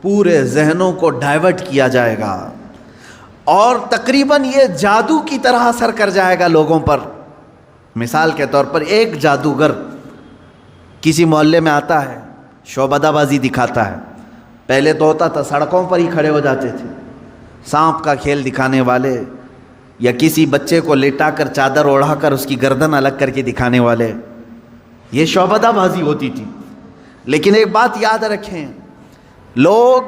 پورے ذہنوں کو ڈائیورٹ کیا جائے گا اور تقریباً یہ جادو کی طرح اثر کر جائے گا لوگوں پر۔ مثال کے طور پر ایک جادوگر کسی محلے میں آتا ہے، شعبدہ بازی دکھاتا ہے۔ پہلے تو ہوتا تھا سڑکوں پر ہی کھڑے ہو جاتے تھے، سانپ کا کھیل دکھانے والے، یا کسی بچے کو لیٹا کر چادر اوڑھا کر اس کی گردن الگ کر کے دکھانے والے، یہ شعبدہ بازی ہوتی تھی۔ لیکن ایک بات یاد رکھیں، لوگ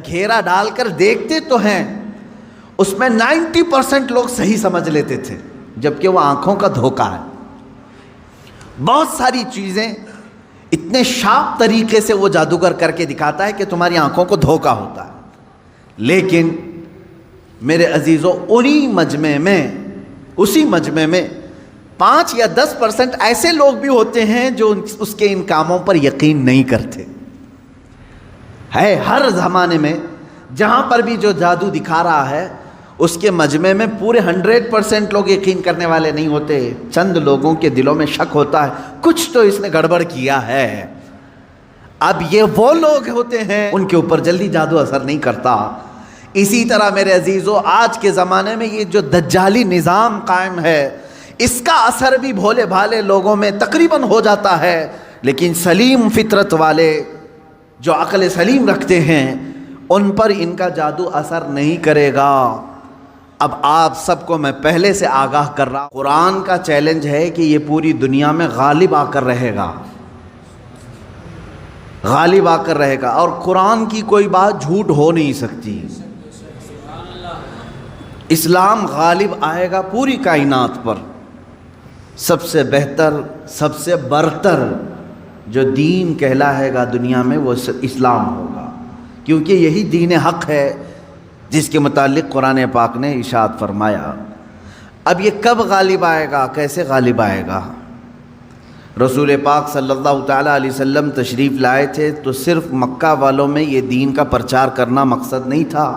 گھیرا ڈال کر دیکھتے تو ہیں، اس میں 90% لوگ صحیح سمجھ لیتے تھے، جبکہ وہ آنکھوں کا دھوکہ ہے۔ بہت ساری چیزیں اتنے شارپ طریقے سے وہ جادوگر کر کے دکھاتا ہے کہ تمہاری آنکھوں کو دھوکہ ہوتا ہے۔ لیکن میرے عزیزو، اسی مجمع میں 5 یا 10% ایسے لوگ بھی ہوتے ہیں جو اس کے ان کاموں پر یقین نہیں کرتے۔ ہے ہر زمانے میں جہاں پر بھی جو جادو دکھا رہا ہے، اس کے مجمع میں پورے 100% لوگ یقین کرنے والے نہیں ہوتے۔ چند لوگوں کے دلوں میں شک ہوتا ہے، کچھ تو اس نے گڑبڑ کیا ہے۔ اب یہ وہ لوگ ہوتے ہیں ان کے اوپر جلدی جادو اثر نہیں کرتا۔ اسی طرح میرے عزیزو، آج کے زمانے میں یہ جو دجالی نظام قائم ہے، اس کا اثر بھی بھولے بھالے لوگوں میں تقریباً ہو جاتا ہے، لیکن سلیم فطرت والے جو عقل سلیم رکھتے ہیں ان پر ان کا جادو اثر نہیں کرے گا۔ اب آپ سب کو میں پہلے سے آگاہ کر رہا ہوں، قرآن کا چیلنج ہے کہ یہ پوری دنیا میں غالب آ کر رہے گا، غالب آ کر رہے گا، اور قرآن کی کوئی بات جھوٹ ہو نہیں سکتی۔ اسلام غالب آئے گا پوری کائنات پر۔ سب سے بہتر، سب سے برتر جو دین کہلائے گا دنیا میں وہ اسلام ہوگا، کیونکہ یہی دین حق ہے جس کے متعلق قرآن پاک نے ارشاد فرمایا۔ اب یہ کب غالب آئے گا، کیسے غالب آئے گا؟ رسول پاک صلی اللہ تعالیٰ علیہ وسلم تشریف لائے تھے تو صرف مکہ والوں میں یہ دین کا پرچار کرنا مقصد نہیں تھا،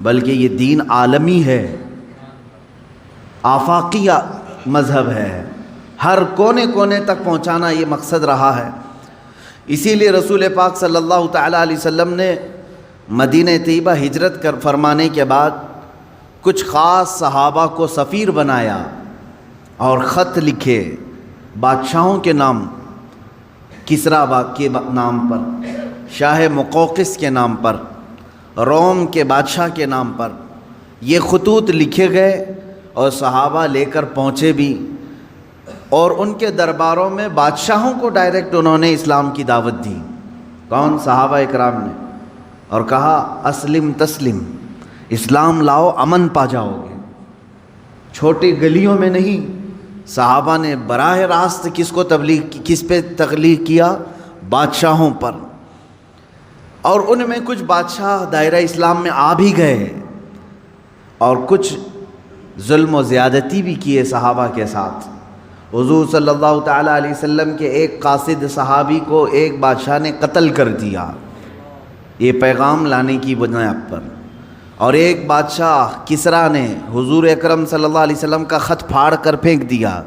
بلکہ یہ دین عالمی ہے، آفاقی مذہب ہے، ہر کونے کونے تک پہنچانا یہ مقصد رہا ہے۔ اسی لیے رسول پاک صلی اللہ تعالیٰ علیہ وسلم نے مدینہ طیبہ ہجرت فرمانے کے بعد کچھ خاص صحابہ کو سفیر بنایا اور خط لکھے بادشاہوں کے نام، کسریٰ کے نام پر، شاہ مقوقس کے نام پر، روم کے بادشاہ کے نام پر یہ خطوط لکھے گئے، اور صحابہ لے کر پہنچے بھی، اور ان کے درباروں میں بادشاہوں کو ڈائریکٹ انہوں نے اسلام کی دعوت دی۔ کون؟ صحابہ اکرام نے، اور کہا اسلم تسلم، اسلام لاؤ امن پا جاؤ گے۔ چھوٹی گلیوں میں نہیں، صحابہ نے براہ راست کس پہ تبلیغ کیا؟ بادشاہوں پر۔ اور ان میں کچھ بادشاہ دائرہ اسلام میں آ بھی گئے، اور کچھ ظلم و زیادتی بھی کیے صحابہ کے ساتھ۔ حضور صلی اللہ تعالیٰ علیہ وسلم کے ایک قاصد صحابی کو ایک بادشاہ نے قتل کر دیا، یہ پیغام لانے کی بنیاد پر، اور ایک بادشاہ کسریٰ نے حضور اکرم صلی اللہ علیہ وسلم کا خط پھاڑ کر پھینک دیا،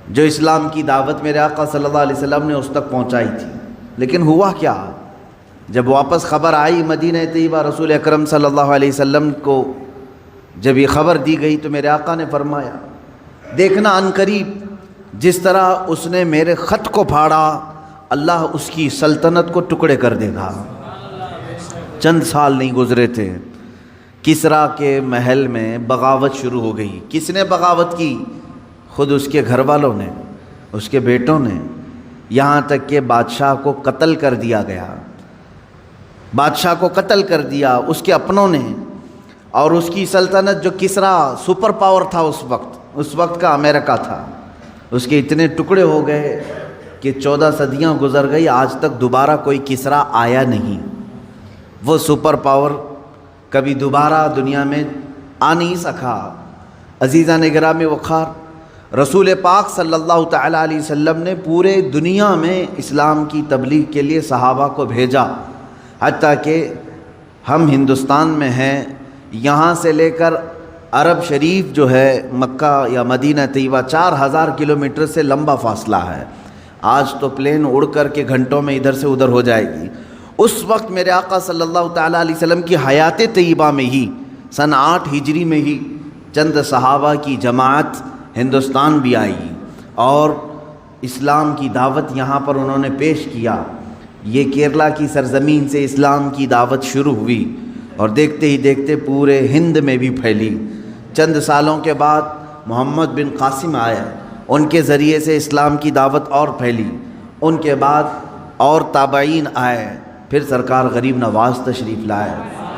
جو اسلام کی دعوت میرے آقا صلی اللہ علیہ وسلم نے اس تک پہنچائی تھی۔ لیکن ہوا کیا؟ جب واپس خبر آئی مدینہ طیبہ، رسول اکرم صلی اللہ علیہ وسلم کو جب یہ خبر دی گئی تو میرے آقا نے فرمایا، دیکھنا عنقریب جس طرح اس نے میرے خط کو پھاڑا، اللہ اس کی سلطنت کو ٹکڑے کر دے گا۔ چند سال نہیں گزرے تھے، کسریٰ کے محل میں بغاوت شروع ہو گئی۔ کس نے بغاوت کی؟ خود اس کے گھر والوں نے، اس کے بیٹوں نے، یہاں تک کہ بادشاہ کو قتل کر دیا گیا۔ بادشاہ کو قتل کر دیا اس کے اپنوں نے، اور اس کی سلطنت جو کسریٰ سپر پاور تھا اس وقت کا امریکہ تھا، اس کے اتنے ٹکڑے ہو گئے کہ 14 صدیاں گزر گئی، آج تک دوبارہ کوئی کسریٰ آیا نہیں۔ وہ سپر پاور کبھی دوبارہ دنیا میں آ نہیں سکا۔ عزیزان گرامی وقار، رسول پاک صلی اللہ تعالیٰ علیہ وسلم نے پورے دنیا میں اسلام کی تبلیغ کے لیے صحابہ کو بھیجا، حتیٰ کہ ہم ہندوستان میں ہیں، یہاں سے لے کر عرب شریف جو ہے مکہ یا مدینہ طیبہ 4000 کلومیٹر سے لمبا فاصلہ ہے۔ آج تو پلین اڑ کر کے گھنٹوں میں ادھر سے ادھر ہو جائے گی۔ اس وقت میرے آقا صلی اللہ تعالیٰ علیہ وسلم کی حیات طیبہ میں ہی سن 8 ہجری میں ہی چند صحابہ کی جماعت ہندوستان بھی آئی اور اسلام کی دعوت یہاں پر انہوں نے پیش کیا۔ یہ کیرلا کی سرزمین سے اسلام کی دعوت شروع ہوئی اور دیکھتے ہی دیکھتے پورے ہند میں بھی پھیلی۔ چند سالوں کے بعد محمد بن قاسم آئے، ان کے ذریعے سے اسلام کی دعوت اور پھیلی۔ ان کے بعد اور تابعین آئے، پھر سرکار غریب نواز تشریف لائے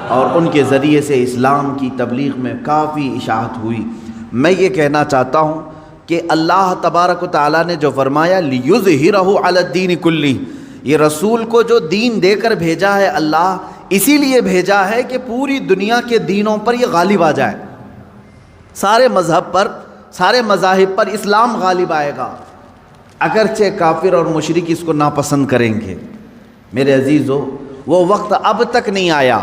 اور ان کے ذریعے سے اسلام کی تبلیغ میں کافی اشاعت ہوئی۔ میں یہ کہنا چاہتا ہوں کہ اللہ تبارک و تعالیٰ نے جو فرمایا لِيُظْهِرَهُ عَلَى الدِّينِ كُلِّهِ، یہ رسول کو جو دین دے کر بھیجا ہے اللہ اسی لیے بھیجا ہے کہ پوری دنیا کے دینوں پر یہ غالب آ جائے، سارے مذہب پر، سارے مذاہب پر اسلام غالب آئے گا، اگرچہ کافر اور مشرک اس کو ناپسند کریں گے۔ میرے عزیزو، وہ وقت اب تک نہیں آیا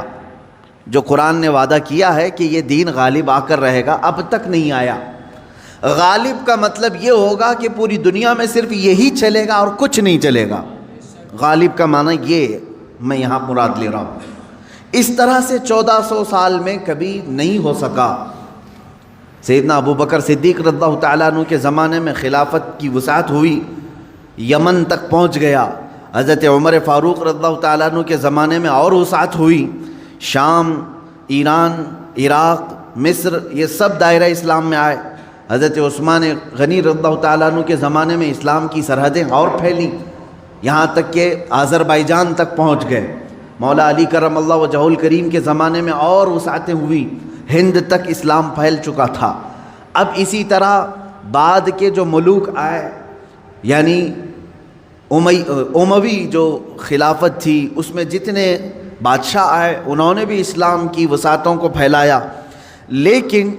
جو قرآن نے وعدہ کیا ہے کہ یہ دین غالب آ کر رہے گا، اب تک نہیں آیا۔ غالب کا مطلب یہ ہوگا کہ پوری دنیا میں صرف یہی چلے گا اور کچھ نہیں چلے گا۔ غالب کا معنی یہ میں یہاں مراد لے رہا ہوں۔ اس طرح سے 1400 سال میں کبھی نہیں ہو سکا۔ سیدنا ابو بکر صدیق رضی اللہ تعالیٰ عنہ کے زمانے میں خلافت کی وسعت ہوئی، یمن تک پہنچ گیا۔ حضرت عمر فاروق رضی اللہ تعالیٰ عنہ کے زمانے میں اور وسعت ہوئی، شام، ایران، عراق، مصر، یہ سب دائرہ اسلام میں آئے۔ حضرت عثمان غنی رضی اللہ تعالیٰ عنہ کے زمانے میں اسلام کی سرحدیں اور پھیلیں، یہاں تک کہ آذربائیجان تک پہنچ گئے۔ مولا علی کرم اللہ وجہہ الکریم کے زمانے میں اور وسعتیں ہوئی، ہند تک اسلام پھیل چکا تھا۔ اب اسی طرح بعد کے جو ملوک آئے، یعنی اموی جو خلافت تھی، اس میں جتنے بادشاہ آئے انہوں نے بھی اسلام کی وسعتوں کو پھیلایا، لیکن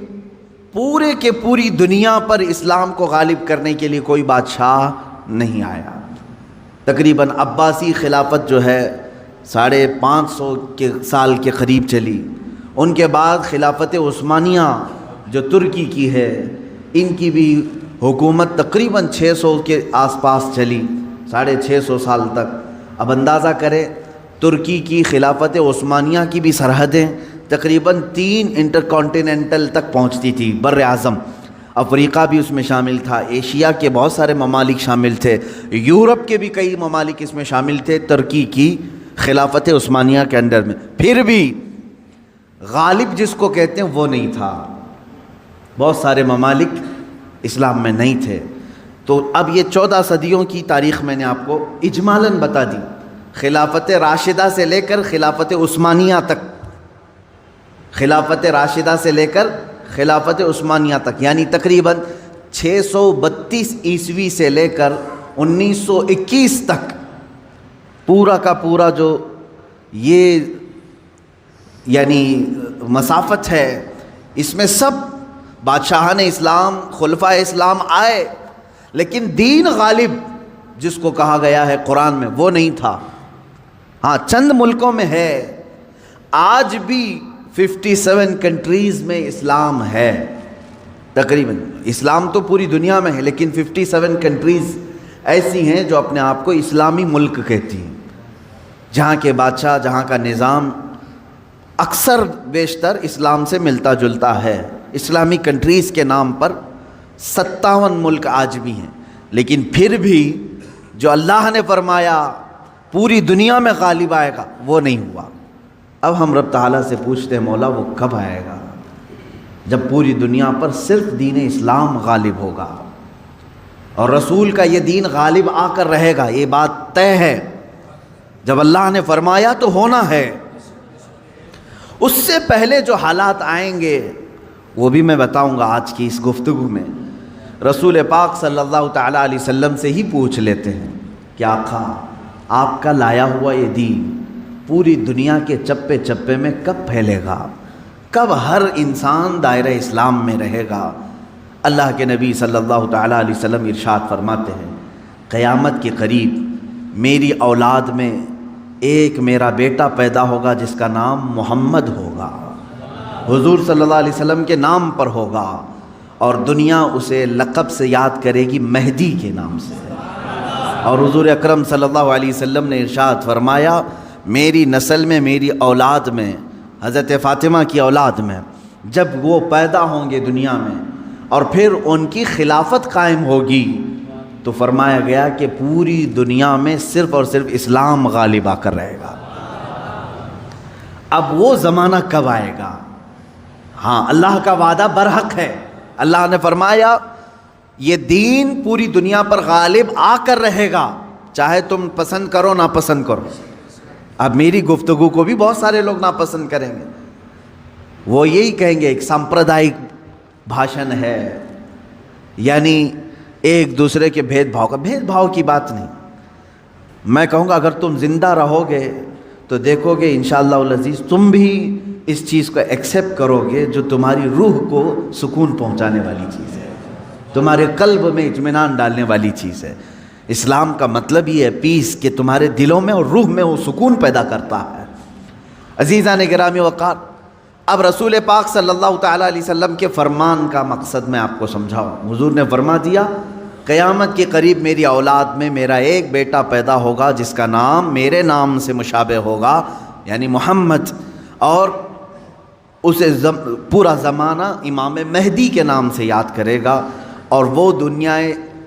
پورے کے پوری دنیا پر اسلام کو غالب کرنے کے لیے کوئی بادشاہ نہیں آیا۔ تقریباً عباسی خلافت جو ہے 550 سال کے قریب چلی۔ ان کے بعد خلافت عثمانیہ جو ترکی کی ہے، ان کی بھی حکومت تقریباً 600 کے آس پاس چلی، 650 سال تک۔ اب اندازہ کریں ترکی کی خلافت عثمانیہ کی بھی سرحدیں تقریباً 3 انٹرکانٹیننٹل تک پہنچتی تھی، بر اعظم۔ افریقہ بھی اس میں شامل تھا، ایشیا کے بہت سارے ممالک شامل تھے، یورپ کے بھی کئی ممالک اس میں شامل تھے ترکی کی خلافت عثمانیہ کے انڈر میں۔ پھر بھی غالب جس کو کہتے ہیں وہ نہیں تھا، بہت سارے ممالک اسلام میں نہیں تھے۔ تو اب یہ 14 صدیوں کی تاریخ میں نے آپ کو اجمالاً بتا دی، خلافت راشدہ سے لے کر خلافت عثمانیہ تک، خلافت راشدہ سے لے کر خلافت عثمانیہ تک، یعنی تقریباً 632 عیسوی سے لے کر 1921 تک پورا کا پورا جو یہ یعنی مسافت ہے، اس میں سب بادشاہان اسلام، خلفائے اسلام آئے، لیکن دین غالب جس کو کہا گیا ہے قرآن میں وہ نہیں تھا۔ ہاں چند ملکوں میں ہے، آج بھی 57 کنٹریز میں اسلام ہے تقریباً۔ اسلام تو پوری دنیا میں ہے، لیکن 57 کنٹریز ایسی ہیں جو اپنے آپ کو اسلامی ملک کہتی ہیں، جہاں کے بادشاہ، جہاں کا نظام اکثر بیشتر اسلام سے ملتا جلتا ہے۔ اسلامی کنٹریز کے نام پر 57 ملک آج بھی ہیں، لیکن پھر بھی جو اللہ نے فرمایا پوری دنیا میں غالب آئے گا وہ نہیں ہوا۔ اب ہم رب تعالیٰ سے پوچھتے ہیں مولا وہ کب آئے گا جب پوری دنیا پر صرف دین اسلام غالب ہوگا اور رسول کا یہ دین غالب آ کر رہے گا، یہ بات طے ہے۔ جب اللہ نے فرمایا تو ہونا ہے۔ اس سے پہلے جو حالات آئیں گے وہ بھی میں بتاؤں گا آج کی اس گفتگو میں۔ رسول پاک صلی اللہ تعالیٰ علیہ وسلم سے ہی پوچھ لیتے ہیں کہ آقا آپ کا لایا ہوا یہ دین پوری دنیا کے چپے چپے میں کب پھیلے گا، کب ہر انسان دائرہ اسلام میں رہے گا؟ اللہ کے نبی صلی اللہ تعالیٰ علیہ وسلم ارشاد فرماتے ہیں قیامت کے قریب میری اولاد میں ایک میرا بیٹا پیدا ہوگا جس کا نام محمد ہوگا، حضور صلی اللہ علیہ وسلم کے نام پر ہوگا، اور دنیا اسے لقب سے یاد کرے گی مہدی کے نام سے۔ اور حضور اکرم صلی اللہ علیہ وسلم نے ارشاد فرمایا میری نسل میں، میری اولاد میں، حضرت فاطمہ کی اولاد میں جب وہ پیدا ہوں گے دنیا میں اور پھر ان کی خلافت قائم ہوگی، تو فرمایا گیا کہ پوری دنیا میں صرف اور صرف اسلام غالب آ کر رہے گا۔ اب وہ زمانہ کب آئے گا؟ ہاں، اللہ کا وعدہ برحق ہے۔ اللہ نے فرمایا یہ دین پوری دنیا پر غالب آ کر رہے گا، چاہے تم پسند کرو نہ پسند کرو۔ اب میری گفتگو کو بھی بہت سارے لوگ ناپسند کریں گے، وہ یہی کہیں گے ایک سامپردائک بھاشن ہے، یعنی ایک دوسرے کے بھید بھاؤ کی بات نہیں۔ میں کہوں گا اگر تم زندہ رہو گے تو دیکھو گے انشاءاللہ العزیز تم بھی اس چیز کو ایکسیپٹ کرو گے جو تمہاری روح کو سکون پہنچانے والی چیز ہے، تمہارے قلب میں اطمینان ڈالنے والی چیز ہے۔ اسلام کا مطلب یہ ہے پیس، کہ تمہارے دلوں میں اور روح میں وہ سکون پیدا کرتا ہے۔ عزیزان گرامی وقار، اب رسول پاک صلی اللہ تعالیٰ علیہ وسلم کے فرمان کا مقصد میں آپ کو سمجھاؤں۔ حضور نے فرما دیا قیامت کے قریب میری اولاد میں میرا ایک بیٹا پیدا ہوگا جس کا نام میرے نام سے مشابہ ہوگا، یعنی محمد، اور اسے پورا زمانہ امام مہدی کے نام سے یاد کرے گا، اور وہ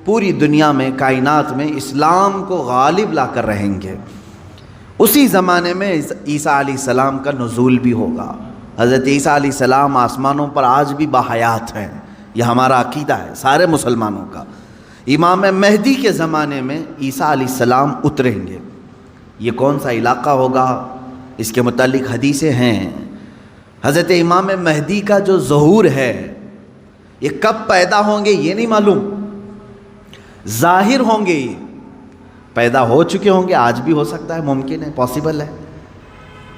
پوری دنیا میں، کائنات میں اسلام کو غالب لا کر رہیں گے۔ اسی زمانے میں عیسیٰ علیہ السلام کا نزول بھی ہوگا۔ حضرت عیسیٰ علیہ السلام آسمانوں پر آج بھی باحیات ہیں، یہ ہمارا عقیدہ ہے سارے مسلمانوں کا۔ امام مہدی کے زمانے میں عیسیٰ علیہ السلام اتریں گے۔ یہ کون سا علاقہ ہوگا اس کے متعلق حدیثیں ہیں۔ حضرت امام مہدی کا جو ظہور ہے یہ کب پیدا ہوں گے یہ نہیں معلوم، ظاہر ہوں گے، یہ پیدا ہو چکے ہوں گے، آج بھی ہو سکتا ہے، ممکن ہے، پاسبل ہے۔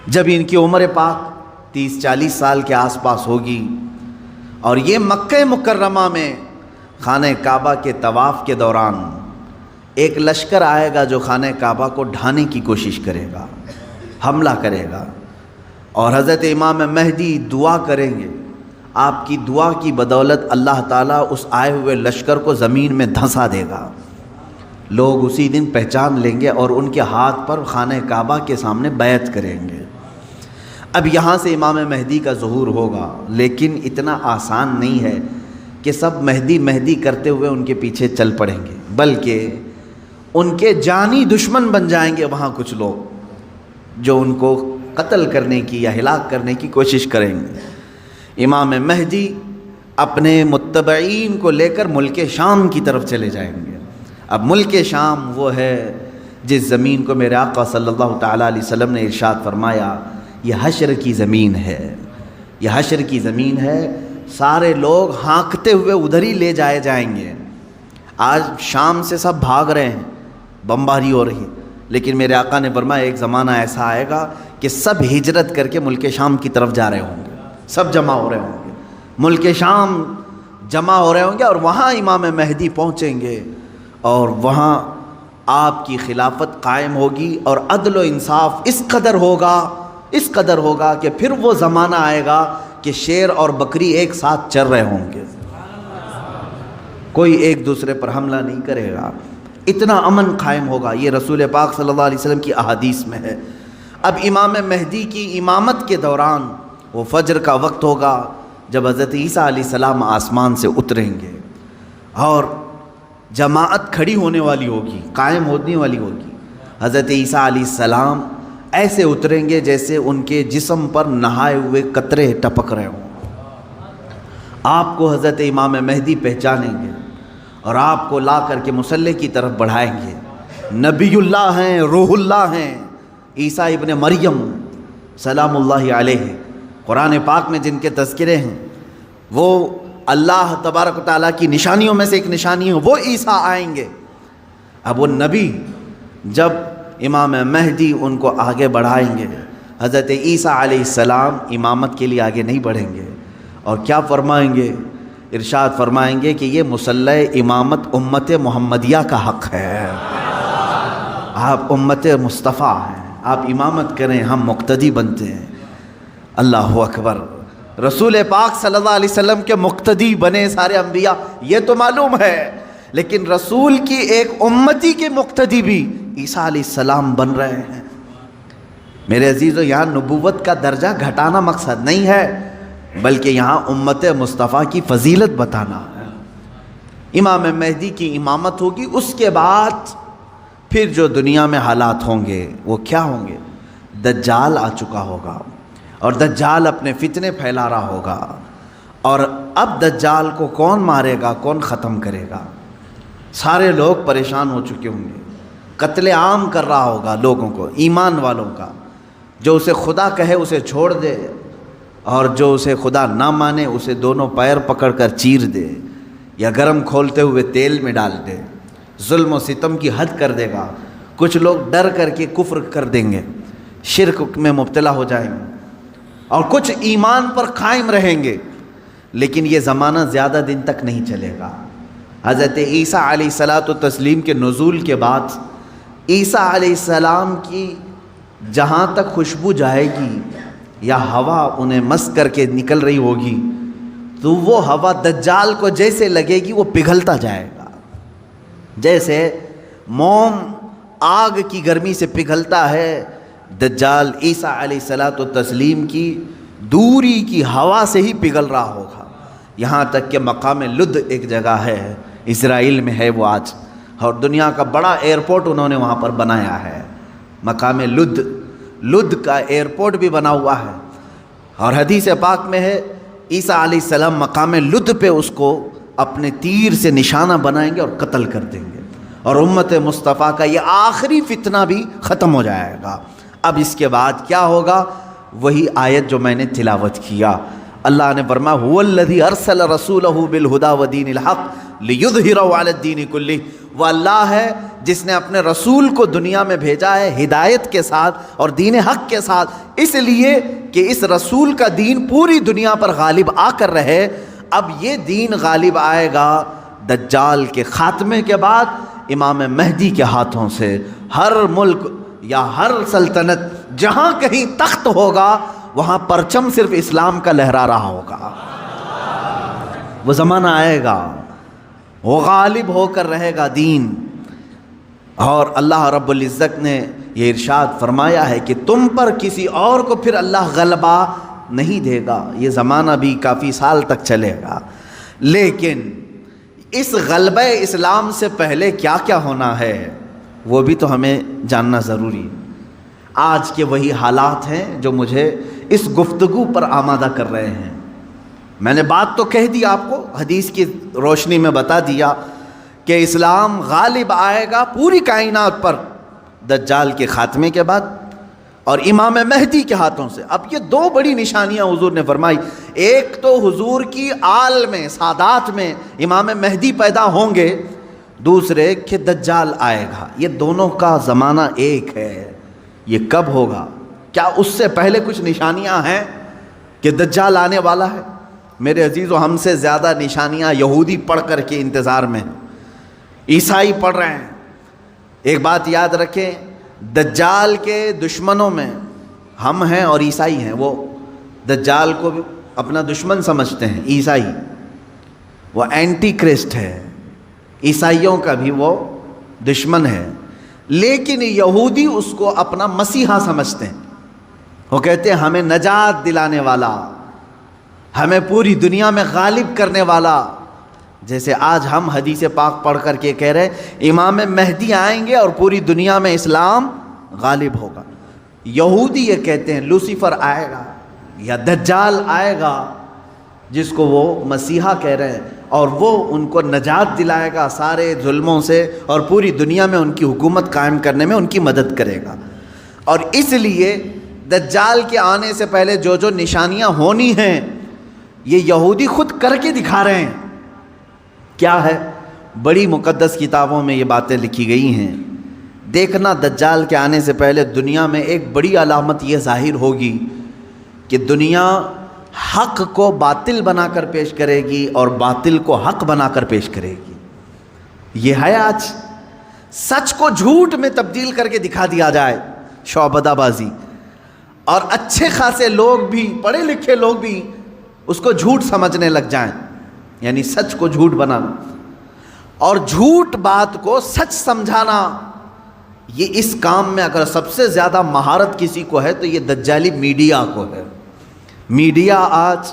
جب ان کی عمر پاک 30-40 سال کے آس پاس ہوگی اور یہ مکہ مکرمہ میں خانہ کعبہ کے طواف کے دوران ایک لشکر آئے گا جو خانہ کعبہ کو ڈھانے کی کوشش کرے گا، حملہ کرے گا، اور حضرت امام مہدی دعا کریں گے۔ آپ کی دعا کی بدولت اللہ تعالیٰ اس آئے ہوئے لشکر کو زمین میں دھنسا دے گا۔ لوگ اسی دن پہچان لیں گے اور ان کے ہاتھ پر خانہ کعبہ کے سامنے بیعت کریں گے۔ اب یہاں سے امام مہدی کا ظہور ہوگا، لیکن اتنا آسان نہیں ہے کہ سب مہدی مہدی کرتے ہوئے ان کے پیچھے چل پڑیں گے، بلکہ ان کے جانی دشمن بن جائیں گے وہاں کچھ لوگ جو ان کو قتل کرنے کی یا ہلاک کرنے کی کوشش کریں گے۔ امام مہدی اپنے متبعین کو لے کر ملک شام کی طرف چلے جائیں گے۔ اب ملک شام وہ ہے جس زمین کو میرے آقا صلی اللہ تعالیٰ علیہ وسلم نے ارشاد فرمایا یہ حشر کی زمین ہے، یہ حشر کی زمین ہے، سارے لوگ ہانکتے ہوئے ادھر ہی لے جائے جائیں گے۔ آج شام سے سب بھاگ رہے ہیں، بمباری ہو رہی ہے، لیکن میرے آقا نے فرمایا ایک زمانہ ایسا آئے گا کہ سب ہجرت کر کے ملک شام کی طرف جا رہے ہوں گے، سب جمع ہو رہے ہوں گے، ملک شام جمع ہو رہے ہوں گے، اور وہاں امام مہدی پہنچیں گے، اور وہاں آپ کی خلافت قائم ہوگی، اور عدل و انصاف اس قدر ہوگا کہ پھر وہ زمانہ آئے گا کہ شیر اور بکری ایک ساتھ چر رہے ہوں گے، کوئی ایک دوسرے پر حملہ نہیں کرے گا، اتنا امن قائم ہوگا۔ یہ رسول پاک صلی اللہ علیہ وسلم کی احادیث میں ہے۔ اب امام مہدی کی امامت کے دوران وہ فجر کا وقت ہوگا جب حضرت عیسیٰ علیہ السلام آسمان سے اتریں گے، اور جماعت کھڑی ہونے والی ہوگی، قائم ہونے والی ہوگی۔ حضرت عیسیٰ علیہ السلام ایسے اتریں گے جیسے ان کے جسم پر نہائے ہوئے قطرے ٹپک رہے ہوں۔ آپ کو حضرت امام مہدی پہچانیں گے اور آپ کو لا کر کے مصلی کی طرف بڑھائیں گے۔ نبی اللہ ہیں، روح اللہ ہیں، عیسیٰ ابن مریم سلام اللہ علیہ، قرآن پاک میں جن کے تذکرے ہیں، وہ اللہ تبارک و تعالیٰ کی نشانیوں میں سے ایک نشانی ہے، وہ عیسیٰ آئیں گے۔ اب وہ نبی جب امام مہدی ان کو آگے بڑھائیں گے، حضرت عیسیٰ علیہ السلام امامت کے لیے آگے نہیں بڑھیں گے، اور کیا فرمائیں گے؟ ارشاد فرمائیں گے کہ یہ مصلی امامت امت محمدیہ کا حق ہے، آپ امت مصطفیٰ ہیں، آپ امامت کریں، ہم مقتدی بنتے ہیں۔ اللہ اکبر، رسول پاک صلی اللہ علیہ وسلم کے مقتدی بنے سارے انبیاء، یہ تو معلوم ہے، لیکن رسول کی ایک امتی کے مقتدی بھی عیسیٰ علیہ السلام بن رہے ہیں۔ میرے عزیزو، یہاں نبوت کا درجہ گھٹانا مقصد نہیں ہے، بلکہ یہاں امت مصطفیٰ کی فضیلت بتانا ہے۔ امام مہدی کی امامت ہوگی، اس کے بعد پھر جو دنیا میں حالات ہوں گے وہ کیا ہوں گے؟ دجال آ چکا ہوگا اور دجال اپنے فتنے پھیلا رہا ہوگا، اور اب دجال کو کون مارے گا، کون ختم کرے گا؟ سارے لوگ پریشان ہو چکے ہوں گے، قتل عام کر رہا ہوگا لوگوں کو، ایمان والوں کا۔ جو اسے خدا کہے اسے چھوڑ دے، اور جو اسے خدا نہ مانے اسے دونوں پیر پکڑ کر چیر دے یا گرم کھولتے ہوئے تیل میں ڈال دے، ظلم و ستم کی حد کر دے گا۔ کچھ لوگ ڈر کر کے کفر کر دیں گے، شرک میں مبتلا ہو جائیں گے، اور کچھ ایمان پر قائم رہیں گے، لیکن یہ زمانہ زیادہ دن تک نہیں چلے گا۔ حضرت عیسیٰ علیہ الصلاۃ والتسلیم کے نزول کے بعد عیسیٰ علیہ السلام کی جہاں تک خوشبو جائے گی یا ہوا انہیں مس کر کے نکل رہی ہوگی، تو وہ ہوا دجال کو جیسے لگے گی وہ پگھلتا جائے گا، جیسے موم آگ کی گرمی سے پگھلتا ہے، دجال عیسیٰ علیہ الصلاۃ والتسلیم کی دوری کی ہوا سے ہی پگھل رہا ہوگا۔ یہاں تک کہ مقام لد ایک جگہ ہے، اسرائیل میں ہے وہ آج، اور دنیا کا بڑا ایئرپورٹ انہوں نے وہاں پر بنایا ہے، مقام لد کا ایئرپورٹ بھی بنا ہوا ہے۔ اور حدیث پاک میں ہے عیسیٰ علیہ السلام مقام لد پہ اس کو اپنے تیر سے نشانہ بنائیں گے اور قتل کر دیں گے، اور امت مصطفیٰ کا یہ آخری فتنہ بھی ختم ہو جائے گا۔ اب اس کے بعد کیا ہوگا؟ وہی آیت جو میں نے تلاوت کیا، اللہ نے فرمایا هو الذی ارسل رسولہ بالہدی ودین الحق لیظہرہ علی الدین کلہ، وہ اللہ ہے جس نے اپنے رسول کو دنیا میں بھیجا ہے ہدایت کے ساتھ اور دین حق کے ساتھ، اس لیے کہ اس رسول کا دین پوری دنیا پر غالب آ کر رہے۔ اب یہ دین غالب آئے گا دجال کے خاتمے کے بعد امام مہدی کے ہاتھوں سے۔ ہر ملک یا ہر سلطنت جہاں کہیں تخت ہوگا وہاں پرچم صرف اسلام کا لہرا رہا ہوگا۔ وہ زمانہ آئے گا، وہ غالب ہو کر رہے گا دین، اور اللہ رب العزت نے یہ ارشاد فرمایا ہے کہ تم پر کسی اور کو پھر اللہ غلبہ نہیں دے گا۔ یہ زمانہ بھی کافی سال تک چلے گا، لیکن اس غلبہ اسلام سے پہلے کیا کیا ہونا ہے وہ بھی تو ہمیں جاننا ضروری ہے۔ آج کے وہی حالات ہیں جو مجھے اس گفتگو پر آمادہ کر رہے ہیں۔ میں نے بات تو کہہ دی، آپ کو حدیث کی روشنی میں بتا دیا کہ اسلام غالب آئے گا پوری کائنات پر دجال کے خاتمے کے بعد اور امام مہدی کے ہاتھوں سے۔ اب یہ دو بڑی نشانیاں حضور نے فرمائی، ایک تو حضور کی آل میں سادات میں امام مہدی پیدا ہوں گے، دوسرے کہ دجال آئے گا۔ یہ دونوں کا زمانہ ایک ہے۔ یہ کب ہوگا؟ کیا اس سے پہلے کچھ نشانیاں ہیں کہ دجال آنے والا ہے؟ میرے عزیزو، ہم سے زیادہ نشانیاں یہودی پڑھ کر کے انتظار میں ہیں، عیسائی پڑھ رہے ہیں۔ ایک بات یاد رکھیں، دجال کے دشمنوں میں ہم ہیں اور عیسائی ہیں۔ وہ دجال کو اپنا دشمن سمجھتے ہیں عیسائی، وہ اینٹی کرسٹ ہے، عیسائیوں کا بھی وہ دشمن ہے، لیکن یہودی اس کو اپنا مسیحا سمجھتے ہیں۔ وہ کہتے ہیں ہمیں نجات دلانے والا، ہمیں پوری دنیا میں غالب کرنے والا۔ جیسے آج ہم حدیث پاک پڑھ کر کے کہہ رہے ہیں امام مہدی آئیں گے اور پوری دنیا میں اسلام غالب ہوگا، یہودی یہ کہتے ہیں لوسیفر آئے گا یا دجال آئے گا، جس کو وہ مسیحا کہہ رہے ہیں، اور وہ ان کو نجات دلائے گا سارے ظلموں سے اور پوری دنیا میں ان کی حکومت قائم کرنے میں ان کی مدد کرے گا۔ اور اس لیے دجال کے آنے سے پہلے جو جو نشانیاں ہونی ہیں یہ یہودی خود کر کے دکھا رہے ہیں۔ کیا ہے؟ بڑی مقدس کتابوں میں یہ باتیں لکھی گئی ہیں۔ دیکھنا دجال کے آنے سے پہلے دنیا میں ایک بڑی علامت یہ ظاہر ہوگی کہ دنیا حق کو باطل بنا کر پیش کرے گی اور باطل کو حق بنا کر پیش کرے گی۔ یہ ہے آج، سچ کو جھوٹ میں تبدیل کر کے دکھا دیا جائے، شعبدہ بازی، اور اچھے خاصے لوگ بھی، پڑھے لکھے لوگ بھی اس کو جھوٹ سمجھنے لگ جائیں، یعنی سچ کو جھوٹ بنانا اور جھوٹ بات کو سچ سمجھانا، یہ اس کام میں اگر سب سے زیادہ مہارت کسی کو ہے تو یہ دجالی میڈیا کو ہے۔ میڈیا آج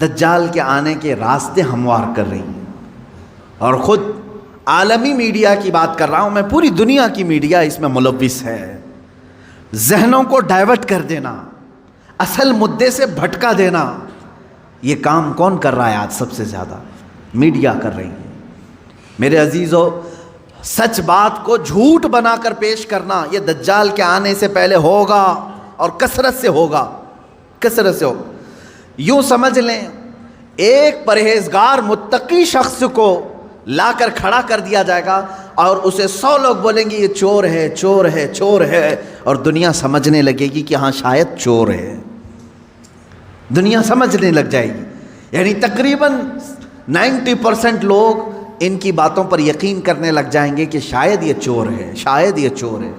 دجال کے آنے کے راستے ہموار کر رہی ہے، اور خود عالمی میڈیا کی بات کر رہا ہوں میں، پوری دنیا کی میڈیا اس میں ملوث ہے۔ ذہنوں کو ڈائیورٹ کر دینا، اصل مدے سے بھٹکا دینا، یہ کام کون کر رہا ہے آج سب سے زیادہ؟ میڈیا کر رہی ہے۔ میرے عزیزو، سچ بات کو جھوٹ بنا کر پیش کرنا یہ دجال کے آنے سے پہلے ہوگا، اور کثرت سے ہوگا، کثرت سے ہوگا۔ یوں سمجھ لیں ایک پرہیزگار متقی شخص کو لا کر کھڑا کر دیا جائے گا اور اسے 100 لوگ بولیں گے یہ چور ہے، چور ہے، چور ہے، اور دنیا سمجھنے لگے گی کہ ہاں شاید چور ہے، دنیا سمجھنے لگ جائے گی۔ یعنی تقریباً 90% لوگ ان کی باتوں پر یقین کرنے لگ جائیں گے کہ شاید یہ چور ہے، شاید یہ چور ہے۔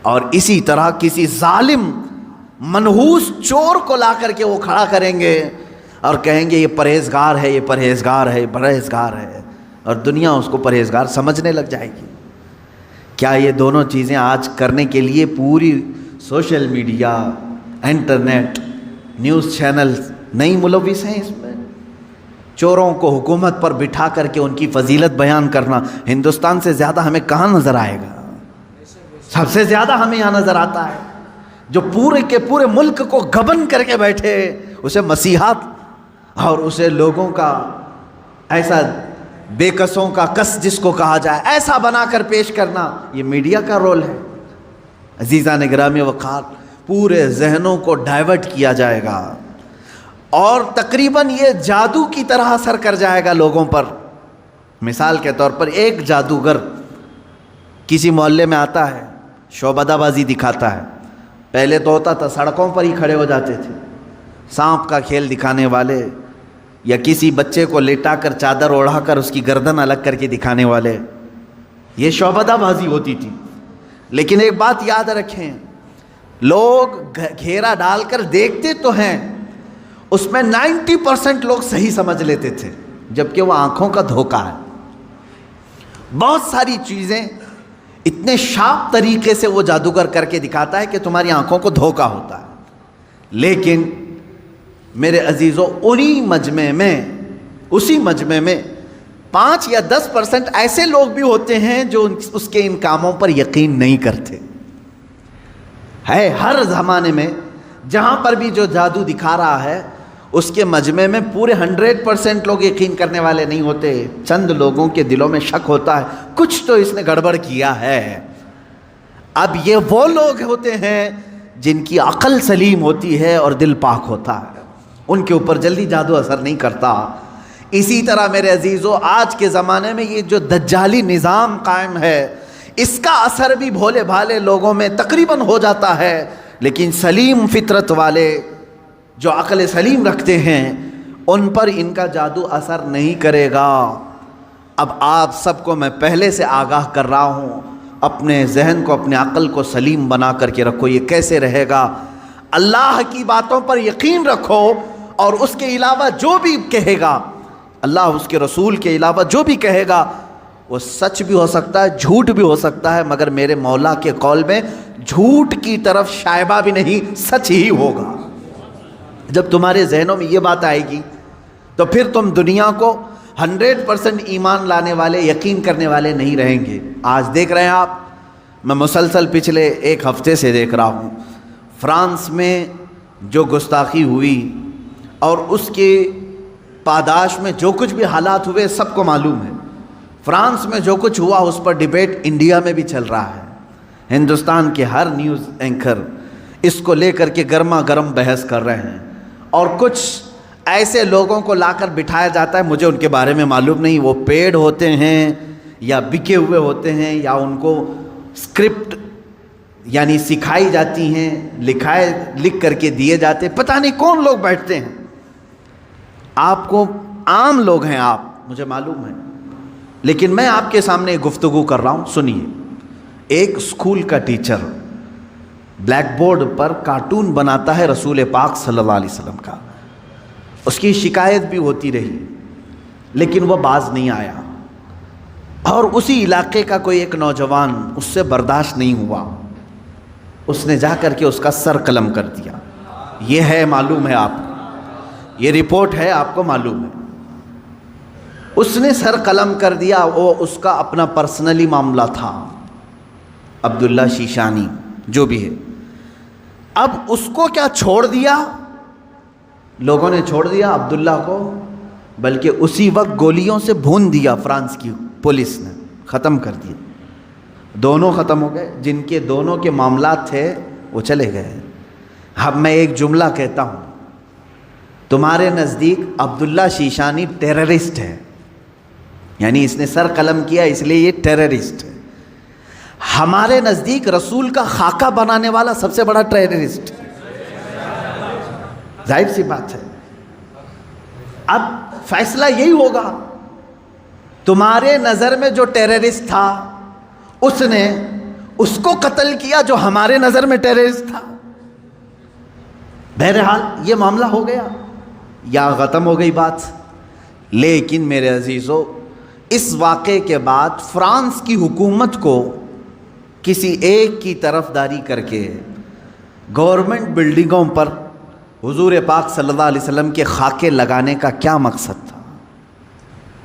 اور اسی طرح کسی ظالم منحوس چور کو لا کر کے وہ کھڑا کریں گے اور کہیں گے یہ پرہیزگار ہے، یہ پرہیزگار ہے، یہ پرہیزگار ہے، اور دنیا اس کو پرہیزگار سمجھنے لگ جائے گی۔ کیا یہ دونوں چیزیں آج کرنے کے لیے پوری social media, internet, news channel نہیں ملوث ہیں اس میں؟ چوروں کو حکومت پر بٹھا کر کے ان کی فضیلت بیان کرنا ہندوستان سے زیادہ ہمیں کہاں نظر آئے گا؟ سب سے زیادہ ہمیں یہاں نظر آتا ہے جو پورے کے پورے ملک کو گبن کر کے بیٹھے، اسے مسیحات اور اسے لوگوں کا ایسا بے کسوں کا کس جس کو کہا جائے ایسا بنا کر پیش کرنا، یہ میڈیا کا رول ہے۔ عزیزان گرامی وقار، پورے ذہنوں کو ڈائیورٹ کیا جائے گا اور تقریباً یہ جادو کی طرح اثر کر جائے گا لوگوں پر۔ مثال کے طور پر ایک جادوگر کسی محلے میں آتا ہے، شعبدہ بازی دکھاتا ہے۔ پہلے تو ہوتا تھا سڑکوں پر ہی کھڑے ہو جاتے تھے، سانپ کا کھیل دکھانے والے، یا کسی بچے کو لیٹا کر چادر اوڑھا کر اس کی گردن الگ کر کے دکھانے والے، یہ شعبدہ بازی ہوتی تھی۔ لیکن ایک بات یاد رکھیں، لوگ گھیرا ڈال کر دیکھتے تو ہیں، اس میں 90% لوگ صحیح سمجھ لیتے تھے، جبکہ وہ آنکھوں کا دھوکہ ہے۔ بہت ساری چیزیں اتنے شارپ طریقے سے وہ جادوگر کر کے دکھاتا ہے کہ تمہاری آنکھوں کو دھوکہ ہوتا ہے۔ لیکن میرے عزیزو، اسی مجمع میں 5 یا 10% ایسے لوگ بھی ہوتے ہیں جو اس کے ان کاموں پر یقین نہیں کرتے۔ ہے ہر زمانے میں جہاں پر بھی جو جادو دکھا رہا ہے اس کے مجمع میں پورے 100% لوگ یقین کرنے والے نہیں ہوتے، چند لوگوں کے دلوں میں شک ہوتا ہے کچھ تو اس نے گڑبڑ کیا ہے۔ اب یہ وہ لوگ ہوتے ہیں جن کی عقل سلیم ہوتی ہے اور دل پاک ہوتا ہے، ان کے اوپر جلدی جادو اثر نہیں کرتا۔ اسی طرح میرے عزیزو، آج کے زمانے میں یہ جو دجالی نظام قائم ہے اس کا اثر بھی بھولے بھالے لوگوں میں تقریباً ہو جاتا ہے، لیکن سلیم فطرت والے جو عقل سلیم رکھتے ہیں ان پر ان کا جادو اثر نہیں کرے گا۔ اب آپ سب کو میں پہلے سے آگاہ کر رہا ہوں، اپنے ذہن کو، اپنے عقل کو سلیم بنا کر کے رکھو۔ یہ کیسے رہے گا؟ اللہ کی باتوں پر یقین رکھو، اور اس کے علاوہ جو بھی کہے گا، اللہ اس کے رسول کے علاوہ جو بھی کہے گا وہ سچ بھی ہو سکتا ہے، جھوٹ بھی ہو سکتا ہے، مگر میرے مولا کے قول میں جھوٹ کی طرف شائبہ بھی نہیں، سچ ہی ہوگا۔ جب تمہارے ذہنوں میں یہ بات آئے گی تو پھر تم دنیا کو 100% ایمان لانے والے، یقین کرنے والے نہیں رہیں گے۔ آج دیکھ رہے ہیں آپ، میں مسلسل پچھلے 1 ہفتے سے دیکھ رہا ہوں، فرانس میں جو گستاخی ہوئی اور اس کے پاداش میں جو کچھ بھی حالات ہوئے سب کو معلوم ہے۔ فرانس میں جو کچھ ہوا اس پر ڈیبیٹ انڈیا میں بھی چل رہا ہے، ہندوستان کے ہر نیوز اینکر اس کو لے کر کے گرما گرم بحث کر رہے ہیں، اور کچھ ایسے لوگوں کو لا کر بٹھایا جاتا ہے، مجھے ان کے بارے میں معلوم نہیں، وہ پیڈ ہوتے ہیں یا بکے ہوئے ہوتے ہیں، یا ان کو اسکرپٹ یعنی سکھائی جاتی ہیں، لکھ کر کے دیے جاتے، پتہ نہیں کون لوگ بیٹھتے ہیں۔ آپ کو عام لوگ ہیں آپ، مجھے معلوم ہے، لیکن میں آپ کے سامنے گفتگو کر رہا ہوں، سنیے۔ ایک اسکول کا ٹیچر بلیک بورڈ پر کارٹون بناتا ہے رسول پاک صلی اللہ علیہ وسلم کا، اس کی شکایت بھی ہوتی رہی لیکن وہ باز نہیں آیا۔ اور اسی علاقے کا کوئی ایک نوجوان اس سے برداشت نہیں ہوا، اس نے جا کر کے اس کا سر قلم کر دیا۔ یہ ہے، معلوم ہے آپ کو، یہ رپورٹ ہے، آپ کو معلوم ہے۔ اس نے سر قلم کر دیا، وہ اس کا اپنا پرسنلی معاملہ تھا، عبداللہ شیشانی جو بھی ہے۔ اب اس کو کیا چھوڑ دیا؟ لوگوں نے چھوڑ دیا عبداللہ کو، بلکہ اسی وقت گولیوں سے بھون دیا فرانس کی پولیس نے، ختم کر دیا۔ دونوں ختم ہو گئے، جن کے دونوں کے معاملات تھے وہ چلے گئے۔ اب میں ایک جملہ کہتا ہوں، تمہارے نزدیک عبداللہ شیشانی ٹیررسٹ ہے، یعنی اس نے سر قلم کیا اس لیے یہ ٹیررسٹ ہے۔ ہمارے نزدیک رسول کا خاکہ بنانے والا سب سے بڑا ٹیررسٹ، ظاہر سی بات ہے۔ اب فیصلہ یہی ہوگا، تمہارے نظر میں جو ٹیررسٹ تھا اس نے اس کو قتل کیا جو ہمارے نظر میں ٹیررسٹ تھا۔ بہرحال یہ معاملہ ہو گیا یا ختم ہو گئی بات۔ لیکن میرے عزیزو، اس واقعے کے بعد فرانس کی حکومت کو کسی ایک کی طرفداری کر کے گورنمنٹ بلڈنگوں پر حضور پاک صلی اللہ علیہ وسلم کے خاکے لگانے کا کیا مقصد تھا؟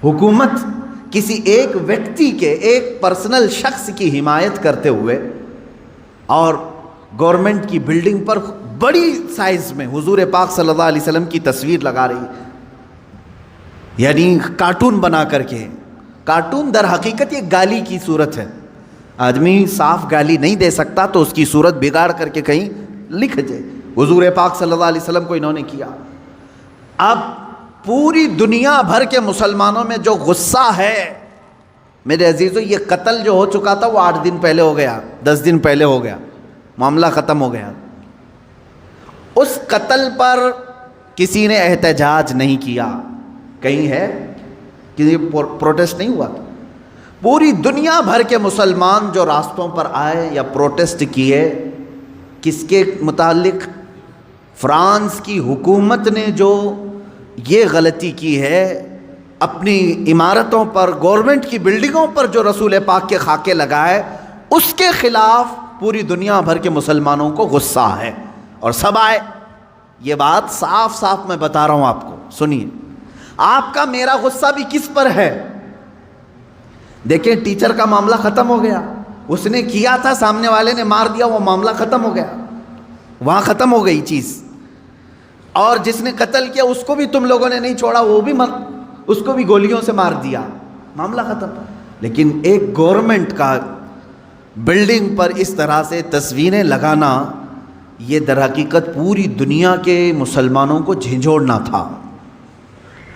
حکومت کسی ایک ویکتی کے، ایک پرسنل شخص کی حمایت کرتے ہوئے اور گورنمنٹ کی بلڈنگ پر بڑی سائز میں حضور پاک صلی اللہ علیہ وسلم کی تصویر لگا رہی، یعنی کارٹون بنا کر کے۔ کارٹون در حقیقت یہ گالی کی صورت ہے، آدمی صاف گالی نہیں دے سکتا تو اس کی صورت بگاڑ کر کے کہیں لکھ دے، حضور پاک صلی اللہ علیہ وسلم کو انہوں نے کیا۔ اب پوری دنیا بھر کے مسلمانوں میں جو غصہ ہے میرے عزیزو، یہ قتل جو ہو چکا تھا وہ 8 دن پہلے ہو گیا، 10 دن پہلے ہو گیا، معاملہ ختم ہو گیا۔ اس قتل پر کسی نے احتجاج نہیں کیا، کہیں ہے کہ پروٹیسٹ نہیں ہوا تھا۔ پوری دنیا بھر کے مسلمان جو راستوں پر آئے یا پروٹیسٹ کیے، کس کے متعلق؟ فرانس کی حکومت نے جو یہ غلطی کی ہے، اپنی عمارتوں پر، گورنمنٹ کی بلڈنگوں پر جو رسول پاک کے خاکے لگائے، اس کے خلاف پوری دنیا بھر کے مسلمانوں کو غصہ ہے اور سب آئے۔ یہ بات صاف صاف میں بتا رہا ہوں آپ کو، سنیے۔ آپ کا میرا غصہ بھی کس پر ہے؟ دیکھیں، ٹیچر کا معاملہ ختم ہو گیا، اس نے کیا تھا، سامنے والے نے مار دیا، وہ معاملہ ختم ہو گیا، وہاں ختم ہو گئی چیز۔ اور جس نے قتل کیا اس کو بھی تم لوگوں نے نہیں چھوڑا، وہ بھی اس کو بھی گولیوں سے مار دیا، معاملہ ختم۔ لیکن ایک گورنمنٹ کا بلڈنگ پر اس طرح سے تصویریں لگانا، یہ در حقیقت پوری دنیا کے مسلمانوں کو جھنجھوڑنا تھا،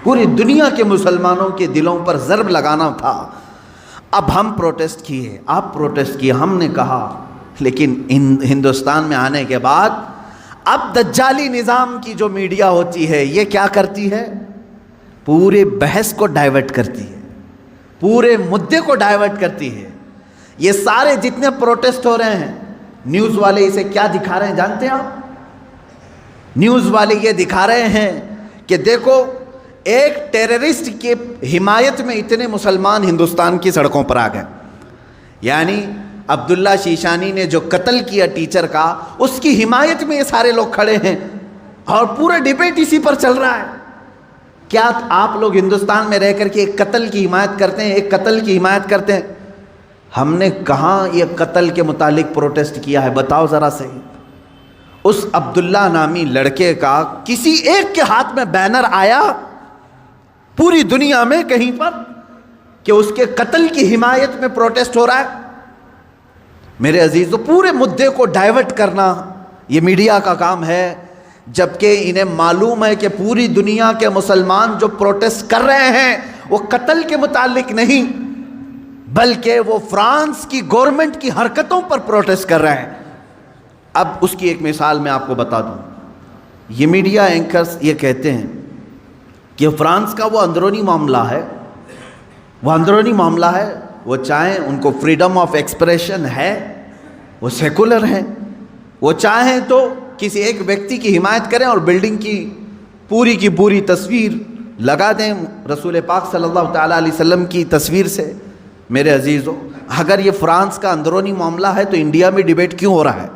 پوری دنیا کے مسلمانوں کے دلوں پر ضرب لگانا تھا۔ اب ہم پروٹیسٹ کیے، آپ پروٹیسٹ کیے، ہم نے کہا، لیکن ہندوستان میں آنے کے بعد اب دجالی نظام کی جو میڈیا ہوتی ہے یہ کیا کرتی ہے؟ پورے بحث کو ڈائیورٹ کرتی ہے، پورے مدے کو ڈائیورٹ کرتی ہے۔ یہ سارے جتنے پروٹیسٹ ہو رہے ہیں، نیوز والے اسے کیا دکھا رہے ہیں جانتے ہیں آپ؟ نیوز والے یہ دکھا رہے ہیں کہ دیکھو، ایک ٹیررسٹ کی حمایت میں اتنے مسلمان ہندوستان کی سڑکوں پر آ گئے، یعنی عبداللہ شیشانی نے جو قتل کیا ٹیچر کا، اس کی حمایت میں یہ سارے لوگ کھڑے ہیں اور پورا ڈیبیٹ اسی پر چل رہا ہے۔ کیا آپ لوگ ہندوستان میں رہ کر کے ایک قتل کی حمایت کرتے ہیں؟ ایک قتل کی حمایت کرتے ہیں؟ ہم نے کہاں یہ قتل کے متعلق پروٹیسٹ کیا ہے؟ بتاؤ ذرا صحیح۔ اس عبداللہ نامی لڑکے کا کسی ایک کے ہاتھ میں بینر آیا پوری دنیا میں کہیں پر کہ اس کے قتل کی حمایت میں پروٹیسٹ ہو رہا ہے؟ میرے عزیزو، پورے مدے کو ڈائیورٹ کرنا یہ میڈیا کا کام ہے، جبکہ انہیں معلوم ہے کہ پوری دنیا کے مسلمان جو پروٹیسٹ کر رہے ہیں وہ قتل کے متعلق نہیں، بلکہ وہ فرانس کی گورنمنٹ کی حرکتوں پر پروٹیسٹ کر رہے ہیں۔ اب اس کی ایک مثال میں آپ کو بتا دوں، یہ میڈیا اینکرز یہ کہتے ہیں کہ فرانس کا وہ اندرونی معاملہ ہے، وہ اندرونی معاملہ ہے، وہ چاہیں ان کو فریڈم آف ایکسپریشن ہے، وہ سیکولر ہیں، وہ چاہیں تو کسی ایک ویکتی کی حمایت کریں اور بلڈنگ کی پوری تصویر لگا دیں رسول پاک صلی اللہ تعالیٰ علیہ وسلم کی تصویر سے، میرے عزیزو، اگر یہ فرانس کا اندرونی معاملہ ہے تو انڈیا میں ڈیبیٹ کیوں ہو رہا ہے؟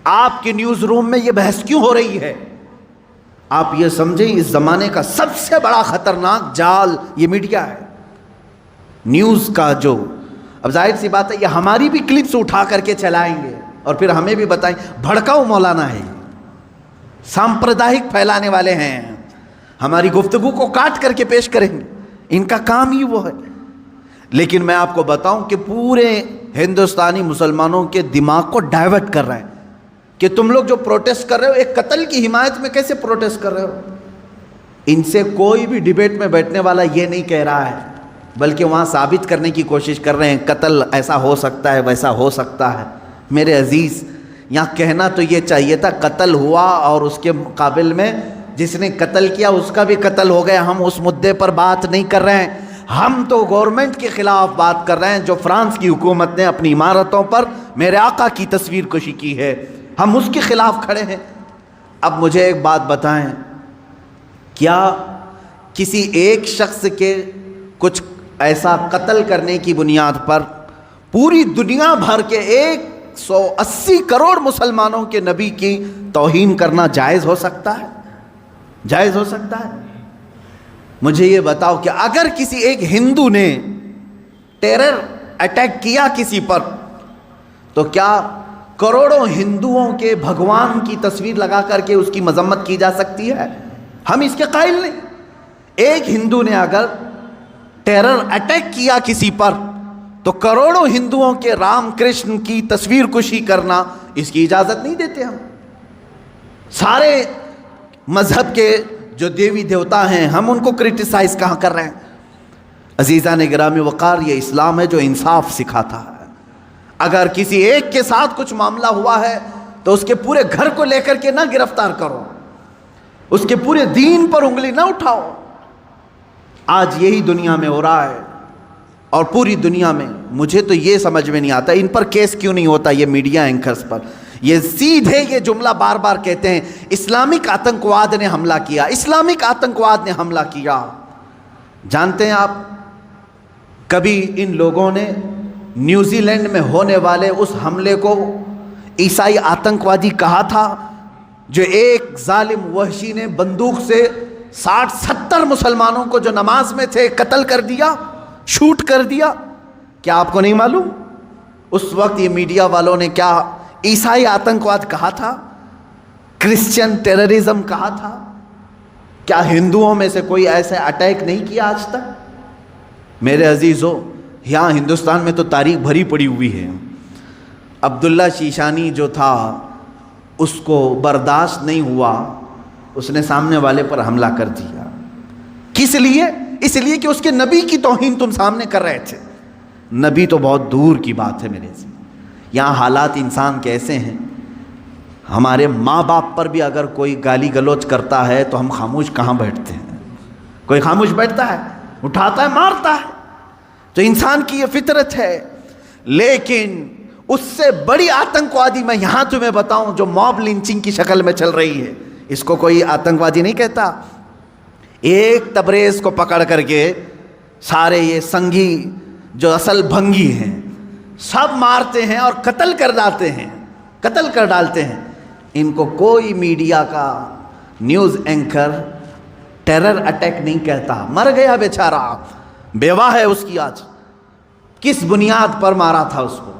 آپ کے نیوز روم میں یہ بحث کیوں ہو رہی ہے؟ آپ یہ سمجھیں اس زمانے کا سب سے بڑا خطرناک جال یہ میڈیا ہے، نیوز کا جو اب ظاہر سی بات ہے یہ ہماری بھی کلپس اٹھا کر کے چلائیں گے اور پھر ہمیں بھی بتائیں بھڑکاؤ مولانا ہے، سامپردائک پھیلانے والے ہیں، ہماری گفتگو کو کاٹ کر کے پیش کریں گے، ان کا کام ہی وہ ہے۔ لیکن میں آپ کو بتاؤں کہ پورے ہندوستانی مسلمانوں کے دماغ کو ڈائیورٹ کر رہے ہیں کہ تم لوگ جو پروٹیسٹ کر رہے ہو ایک قتل کی حمایت میں کیسے پروٹیسٹ کر رہے ہو؟ ان سے کوئی بھی ڈیبیٹ میں بیٹھنے والا یہ نہیں کہہ رہا ہے، بلکہ وہاں ثابت کرنے کی کوشش کر رہے ہیں قتل ایسا ہو سکتا ہے ویسا ہو سکتا ہے۔ میرے عزیز، یہاں کہنا تو یہ چاہیے تھا قتل ہوا اور اس کے مقابل میں جس نے قتل کیا اس کا بھی قتل ہو گیا، ہم اس مدعے پر بات نہیں کر رہے ہیں، ہم تو گورنمنٹ کے خلاف بات کر رہے ہیں جو فرانس کی حکومت نے اپنی عمارتوں پر میرے آقا کی تصویر کشی کی ہے، ہم اس کے خلاف کھڑے ہیں۔ اب مجھے ایک بات بتائیں، کیا کسی ایک شخص کے کچھ ایسا قتل کرنے کی بنیاد پر پوری دنیا بھر کے 180 کروڑ مسلمانوں کے نبی کی توہین کرنا جائز ہو سکتا ہے؟ جائز ہو سکتا ہے؟ مجھے یہ بتاؤ کہ اگر کسی ایک ہندو نے ٹیرر اٹیک کیا کسی پر تو کیا کروڑوں ہندوؤں کے بھگوان کی تصویر لگا کر کے اس کی مذمت کی جا سکتی ہے؟ ہم اس کے قائل نہیں۔ ایک ہندو نے اگر ٹیرر اٹیک کیا کسی پر تو کروڑوں ہندوؤں کے رام کرشن کی تصویر کشی کرنا اس کی اجازت نہیں دیتے ہم۔ سارے مذہب کے جو دیوی دیوتا ہیں ہم ان کو کرٹیسائز کہاں کر رہے ہیں؟ عزیزان گرامی وقار، یہ اسلام ہے جو انصاف سکھاتا ہے۔ اگر کسی ایک کے ساتھ کچھ معاملہ ہوا ہے تو اس کے پورے گھر کو لے کر کے نہ گرفتار کرو، اس کے پورے دین پر انگلی نہ اٹھاؤ۔ آج یہی دنیا میں ہو رہا ہے اور پوری دنیا میں۔ مجھے تو یہ سمجھ میں نہیں آتا ان پر کیس کیوں نہیں ہوتا، یہ میڈیا اینکرز پر۔ یہ سیدھے یہ جملہ بار بار کہتے ہیں اسلامک آتنکواد نے حملہ کیا، اسلامک آتنکواد نے حملہ کیا۔ جانتے ہیں آپ کبھی ان لوگوں نے نیوزی لینڈ میں ہونے والے اس حملے کو عیسائی آتنکوادی کہا تھا جو ایک ظالم وحشی نے بندوق سے 60-70 مسلمانوں کو جو نماز میں تھے قتل کر دیا، شوٹ کر دیا؟ کیا آپ کو نہیں معلوم اس وقت یہ میڈیا والوں نے کیا عیسائی آتنکواد کہا تھا، کرسچن ٹیررزم کہا تھا؟ کیا ہندوؤں میں سے کوئی ایسا اٹیک نہیں کیا آج تک؟ میرے عزیزو، یہاں ہندوستان میں تو تاریخ بھری پڑی ہوئی ہے۔ عبداللہ شیشانی جو تھا اس کو برداشت نہیں ہوا، اس نے سامنے والے پر حملہ کر دیا۔ کس لیے؟ اس لیے کہ اس کے نبی کی توہین تم سامنے کر رہے تھے۔ نبی تو بہت دور کی بات ہے میرے سے۔ یہاں حالات انسان کیسے ہیں، ہمارے ماں باپ پر بھی اگر کوئی گالی گلوچ کرتا ہے تو ہم خاموش کہاں بیٹھتے ہیں؟ کوئی خاموش بیٹھتا ہے؟ اٹھاتا ہے، مارتا ہے۔ تو انسان کی یہ فطرت ہے۔ لیکن اس سے بڑی آتنکوادی میں یہاں تمہیں بتاؤں جو موب لنچنگ کی شکل میں چل رہی ہے، اس کو کوئی آتنکوادی نہیں کہتا۔ ایک تبریز کو پکڑ کر کے سارے یہ سنگھی جو اصل بھنگی ہیں سب مارتے ہیں اور قتل کر ڈالتے ہیں۔ ان کو کوئی میڈیا کا نیوز اینکر ٹیرر اٹیک نہیں کہتا۔ مر گیا بیچارہ، بیوہ ہے اس کی آج۔ کس بنیاد پر مارا تھا اس کو؟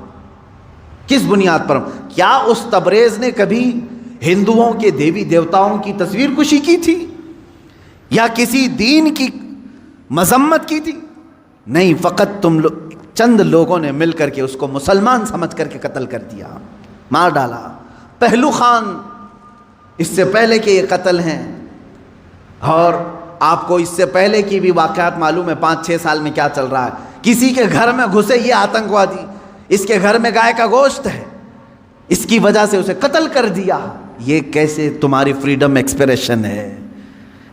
کس بنیاد پر؟ کیا اس تبریز نے کبھی ہندوؤں کے دیوی دیوتاؤں کی تصویر کشی کی تھی یا کسی دین کی مذمت کی تھی؟ نہیں، فقط چند لوگوں نے مل کر کے اس کو مسلمان سمجھ کر کے قتل کر دیا، مار ڈالا۔ پہلو خان اس سے پہلے کے یہ قتل ہیں، اور آپ کو اس سے پہلے کی بھی واقعات معلوم ہے 5-6 سال میں کیا چل رہا ہے۔ کسی کے گھر میں گھسے یہ آتنکوادی، اس کے گھر میں گائے کا گوشت ہے، اس کی وجہ سے اسے قتل کر دیا۔ یہ کیسے تمہاری فریڈم ایکسپریشن ہے؟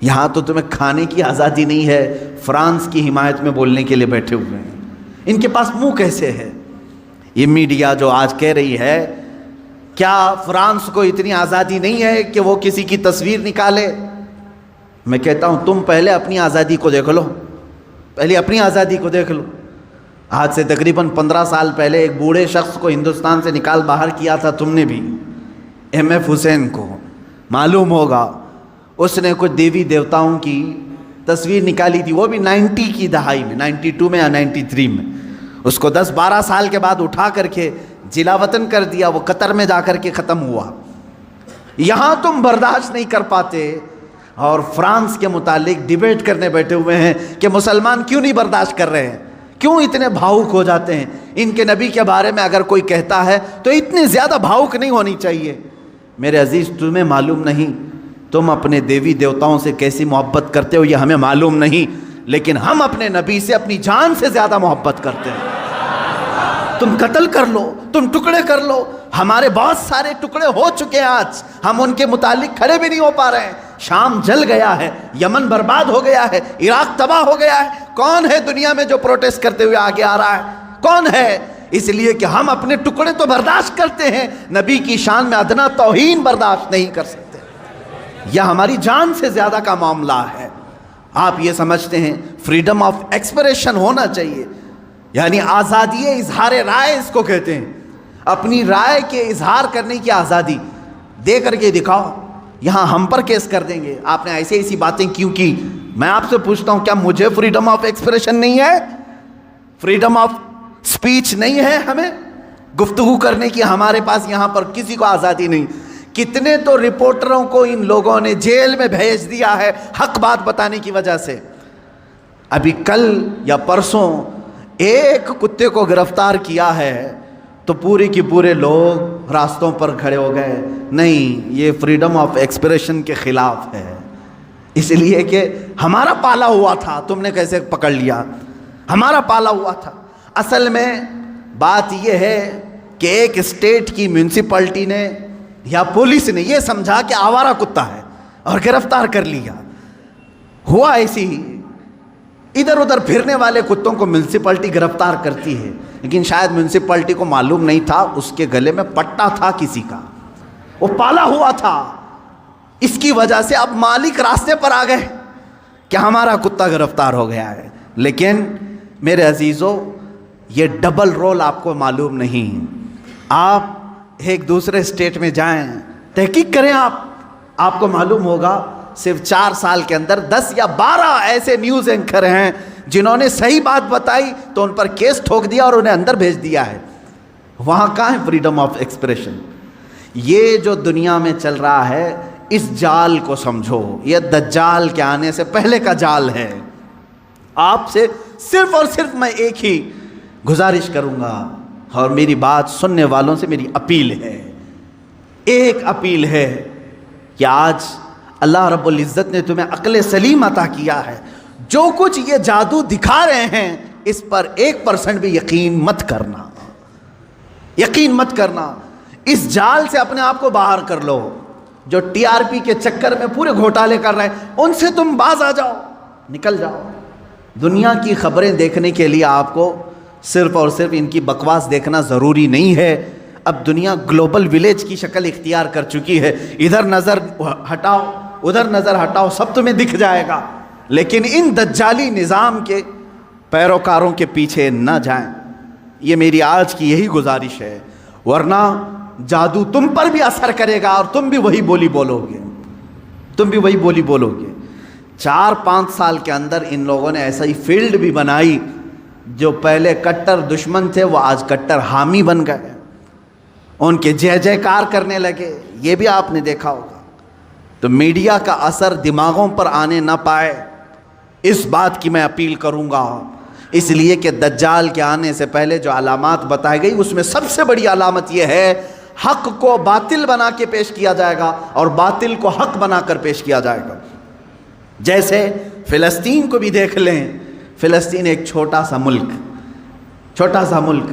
یہاں تو تمہیں کھانے کی آزادی نہیں ہے، فرانس کی حمایت میں بولنے کے لیے بیٹھے ہوئے ہیں۔ ان کے پاس منہ کیسے ہے؟ یہ میڈیا جو آج کہہ رہی ہے کیا فرانس کو اتنی آزادی نہیں ہے کہ وہ کسی کی تصویر نکالے؟ میں کہتا ہوں تم پہلے اپنی آزادی کو دیکھ لو، پہلے اپنی آزادی کو دیکھ لو۔ آج سے تقریباً 15 سال پہلے ایک بوڑھے شخص کو ہندوستان سے نکال باہر کیا تھا تم نے بھی، MF حسین کو، معلوم ہوگا اس نے کچھ دیوی دیوتاؤں کی تصویر نکالی تھی، وہ بھی 90 کی دہائی میں، 92 میں یا 93 میں، اس کو 10-12 سال کے بعد اٹھا کر کے جلا وطن کر دیا، وہ قطر میں جا کر کے ختم ہوا۔ یہاں تم برداشت نہیں کر پاتے اور فرانس کے متعلق ڈیبیٹ کرنے بیٹھے ہوئے ہیں کہ مسلمان کیوں نہیں برداشت کر رہے ہیں، کیوں اتنے بھاؤک ہو جاتے ہیں۔ ان کے نبی کے بارے میں اگر کوئی کہتا ہے تو اتنی زیادہ بھاؤک نہیں ہونی چاہیے۔ میرے عزیز، تمہیں معلوم نہیں تم اپنے دیوی دیوتاؤں سے کیسی محبت کرتے ہو، یہ ہمیں معلوم نہیں، لیکن ہم اپنے نبی سے اپنی جان سے زیادہ محبت کرتے ہیں۔ تم قتل کر لو، تم ٹکڑے کر لو، ہمارے بہت سارے ٹکڑے ہو چکے ہیں، آج ہم ان کے متعلق کھڑے بھی نہیں ہو پا رہے ہیں۔ شام جل گیا ہے، یمن برباد ہو گیا ہے، عراق تباہ ہو گیا ہے، کون ہے دنیا میں جو پروٹیسٹ کرتے ہوئے آگے آ رہا ہے؟ کون ہے؟ اس لیے کہ ہم اپنے ٹکڑے تو برداشت کرتے ہیں، نبی کی شان میں ادنا توہین برداشت نہیں کر سکتے۔ یہ ہماری جان سے زیادہ کا معاملہ ہے۔ آپ یہ سمجھتے ہیں فریڈم آف ایکسپریشن ہونا چاہیے، یعنی آزادی اظہار رائے اس کو کہتے ہیں، اپنی رائے کے اظہار کرنے کی آزادی۔ دے کر کے دکھاؤ، یہاں ہم پر کیس کر دیں گے، آپ نے ایسی ایسی باتیں کیوں کی۔ میں آپ سے پوچھتا ہوں، کیا مجھے فریڈم آف ایکسپریشن نہیں ہے؟ فریڈم آف سپیچ نہیں ہے؟ ہمیں گفتگو کرنے کی ہمارے پاس یہاں پر کسی کو آزادی نہیں۔ کتنے تو رپورٹروں کو ان لوگوں نے جیل میں بھیج دیا ہے حق بات بتانے کی وجہ سے۔ ابھی کل یا پرسوں ایک کتے کو گرفتار کیا ہے تو پورے کی پورے لوگ راستوں پر کھڑے ہو گئے، نہیں یہ فریڈم آف ایکسپریشن کے خلاف ہے، اس لیے کہ ہمارا پالا ہوا تھا، تم نے کیسے پکڑ لیا؟ ہمارا پالا ہوا تھا۔ اصل میں بات یہ ہے کہ ایک اسٹیٹ کی میونسپلٹی نے یا پولیس نے یہ سمجھا کہ آوارہ کتا ہے اور گرفتار کر لیا۔ ہوا ایسی ہی، ادھر ادھر پھرنے والے کتوں کو میونسپلٹی گرفتار کرتی ہے، لیکن شاید میونسپلٹی کو معلوم نہیں تھا اس کے گلے میں پٹا تھا کسی کا، وہ پالا ہوا تھا۔ اس کی وجہ سے اب مالک راستے پر آ گئے کہ ہمارا کتا گرفتار ہو گیا ہے۔ لیکن میرے عزیزو، یہ ڈبل رول آپ کو معلوم نہیں۔ آپ ایک دوسرے اسٹیٹ میں جائیں، تحقیق کریں، آپ کو معلوم ہوگا صرف 4 سال کے اندر 10 یا 12 ایسے نیوز اینکر ہیں جنہوں نے صحیح بات بتائی تو ان پر کیس ٹھوک دیا اور انہیں اندر بھیج دیا ہے۔ وہاں کہاں ہے فریڈم آف ایکسپریشن؟ یہ جو دنیا میں چل رہا ہے، اس جال کو سمجھو، یہ دجال کے آنے سے پہلے کا جال ہے۔ آپ سے صرف اور صرف میں ایک ہی گزارش کروں گا، اور میری بات سننے والوں سے میری اپیل ہے، ایک اپیل ہے کہ آج اللہ رب العزت نے تمہیں عقل سلیم عطا کیا ہے، جو کچھ یہ جادو دکھا رہے ہیں اس پر 1% بھی یقین مت کرنا، یقین مت کرنا۔ اس جال سے اپنے آپ کو باہر کر لو۔ جو TRP کے چکر میں پورے گھوٹالے کر رہے ہیں ان سے تم باز آ جاؤ، نکل جاؤ۔ دنیا کی خبریں دیکھنے کے لیے آپ کو صرف اور صرف ان کی بکواس دیکھنا ضروری نہیں ہے۔ اب دنیا گلوبل ولیج کی شکل اختیار کر چکی ہے، ادھر نظر ہٹاؤ ادھر نظر ہٹاؤ سب تمہیں دکھ جائے گا، لیکن ان دجالی نظام کے پیروکاروں کے پیچھے نہ جائیں۔ یہ میری آج کی یہی گزارش ہے، ورنہ جادو تم پر بھی اثر کرے گا اور تم بھی وہی بولی بولو گے، تم بھی وہی بولی بولو گے۔ 4-5 سال کے اندر ان لوگوں نے ایسا ہی فیلڈ بھی بنائی، جو پہلے کٹر دشمن تھے وہ آج کٹر حامی بن گئے، ان کے جے جے کار کرنے لگے، یہ بھی آپ نے دیکھا ہوگا۔ تو میڈیا کا اثر دماغوں پر آنے نہ پائے، اس بات کی میں اپیل کروں گا، اس لیے کہ دجال کے آنے سے پہلے جو علامات بتائی گئی اس میں سب سے بڑی علامت یہ ہے، حق کو باطل بنا کے پیش کیا جائے گا اور باطل کو حق بنا کر پیش کیا جائے گا۔ جیسے فلسطین کو بھی دیکھ لیں، فلسطین ایک چھوٹا سا ملک،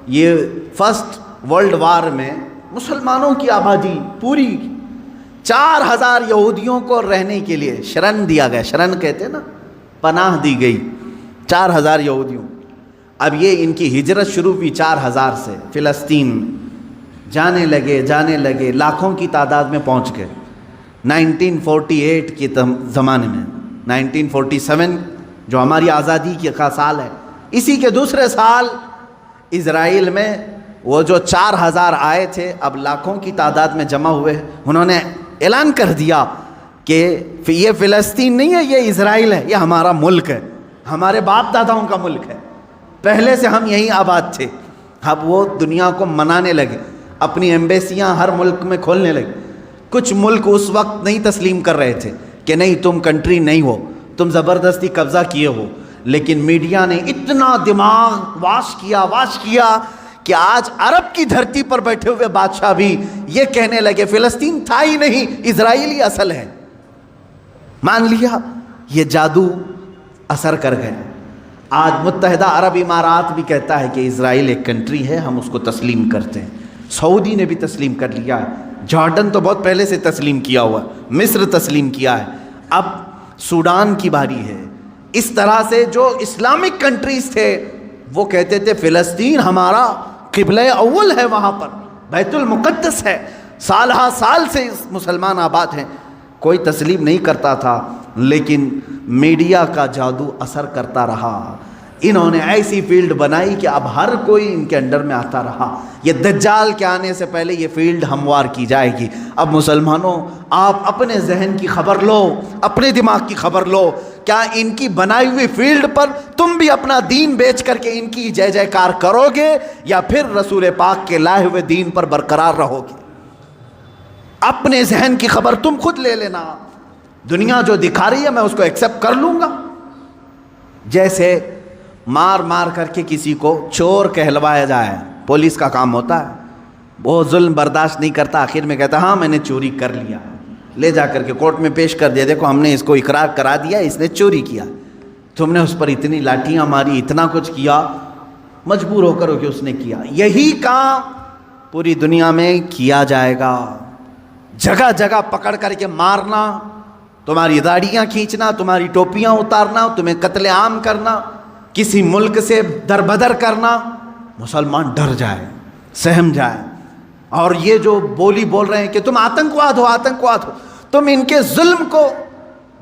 یہ فرسٹ ورلڈ وار میں مسلمانوں کی آبادی پوری 4000 یہودیوں کو رہنے کے لیے شرن دیا گیا، شرن کہتے ہیں نا، پناہ دی گئی 4000 یہودیوں۔ اب یہ ان کی ہجرت شروع ہوئی 4000 سے، فلسطین جانے لگے لاکھوں کی تعداد میں پہنچ گئے۔ 1948 کے زمانے میں، 1947 جو ہماری آزادی کا سال ہے، اسی کے دوسرے سال اسرائیل میں وہ جو 4000 آئے تھے اب لاکھوں کی تعداد میں جمع ہوئے، انہوں نے اعلان کر دیا کہ یہ فلسطین نہیں ہے، یہ اسرائیل ہے، یہ ہمارا ملک ہے، ہمارے باپ داداؤں کا ملک ہے، پہلے سے ہم یہیں آباد تھے۔ اب وہ دنیا کو منانے لگے، اپنی ایمبیسیاں ہر ملک میں کھولنے لگے۔ کچھ ملک اس وقت نہیں تسلیم کر رہے تھے کہ نہیں تم کنٹری نہیں ہو، تم زبردستی قبضہ کیے ہو، لیکن میڈیا نے اتنا دماغ واش کیا کہ آج عرب کی دھرتی پر بیٹھے ہوئے بادشاہ بھی یہ کہنے لگے فلسطین تھا ہی نہیں، اسرائیلی اصل ہے۔ مان لیا، یہ جادو اثر کر گئے۔ آج متحدہ عرب امارات بھی کہتا ہے کہ اسرائیل ایک کنٹری ہے، ہم اس کو تسلیم کرتے ہیں۔ سعودی نے بھی تسلیم کر لیا ہے، جارڈن تو بہت پہلے سے تسلیم کیا ہوا ہے، مصر تسلیم کیا ہے، اب سوڈان کی باری ہے۔ اس طرح سے جو اسلامک کنٹریز تھے وہ کہتے تھے فلسطین ہمارا قبلہ اول ہے، وہاں پر بیت المقدس ہے، سالہ سال سے مسلمان آباد ہیں۔ کوئی تسلیم نہیں کرتا تھا، لیکن میڈیا کا جادو اثر کرتا رہا۔ انہوں نے ایسی فیلڈ بنائی کہ اب ہر کوئی ان کے انڈر میں آتا رہا۔ یہ دجال کے آنے سے پہلے یہ فیلڈ ہموار کی جائے گی۔ اب مسلمانوں، آپ اپنے ذہن کی خبر لو، اپنے دماغ کی خبر لو، کیا ان کی بنائی ہوئی فیلڈ پر تم بھی اپنا دین بیچ کر کے ان کی جے جے کار کرو گے، یا پھر رسول پاک کے لائے ہوئے دین پر برقرار رہو گے؟ اپنے ذہن کی خبر تم خود لے لینا۔ دنیا جو دکھا رہی ہے میں اس کو ایکسیپٹ کر لوں گا۔ جیسے مار مار کر کے کسی کو چور کہلوایا جائے، پولیس کا کام ہوتا ہے، وہ ظلم برداشت نہیں کرتا، آخر میں کہتا ہاں میں نے چوری کر لیا، لے جا کر کے کورٹ میں پیش کر دیا، دیکھو ہم نے اس کو اقرار کرا دیا اس نے چوری کیا، تم نے اس پر اتنی لاٹیاں ماری، اتنا کچھ کیا، مجبور ہو کر کہ اس نے کیا۔ یہی کام پوری دنیا میں کیا جائے گا، جگہ جگہ پکڑ کر کے مارنا، تمہاری داڑیاں کھینچنا، تمہاری ٹوپیاں اتارنا، تمہیں قتل عام کرنا، کسی ملک سے دربدر کرنا، مسلمان ڈر جائے، سہم جائے۔ اور یہ جو بولی بول رہے ہیں کہ تم آتنکواد ہو، تم ان کے ظلم کو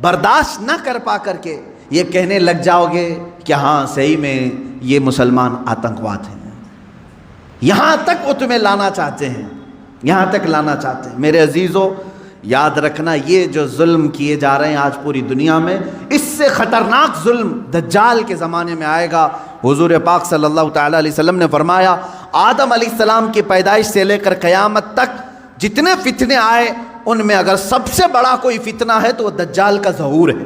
برداشت نہ کر پا کر کے یہ کہنے لگ جاؤ گے کہ ہاں صحیح میں یہ مسلمان آتنکواد ہیں۔ یہاں تک وہ تمہیں لانا چاہتے ہیں، یہاں تک لانا چاہتے ہیں۔ میرے عزیزو، یاد رکھنا یہ جو ظلم کیے جا رہے ہیں آج پوری دنیا میں، اس سے خطرناک ظلم دجال کے زمانے میں آئے گا۔ حضور پاک صلی اللہ تعالیٰ علیہ وسلم نے فرمایا آدم علیہ السلام کی پیدائش سے لے کر قیامت تک جتنے فتنے آئے ان میں اگر سب سے بڑا کوئی فتنہ ہے تو وہ دجال کا ظہور ہے۔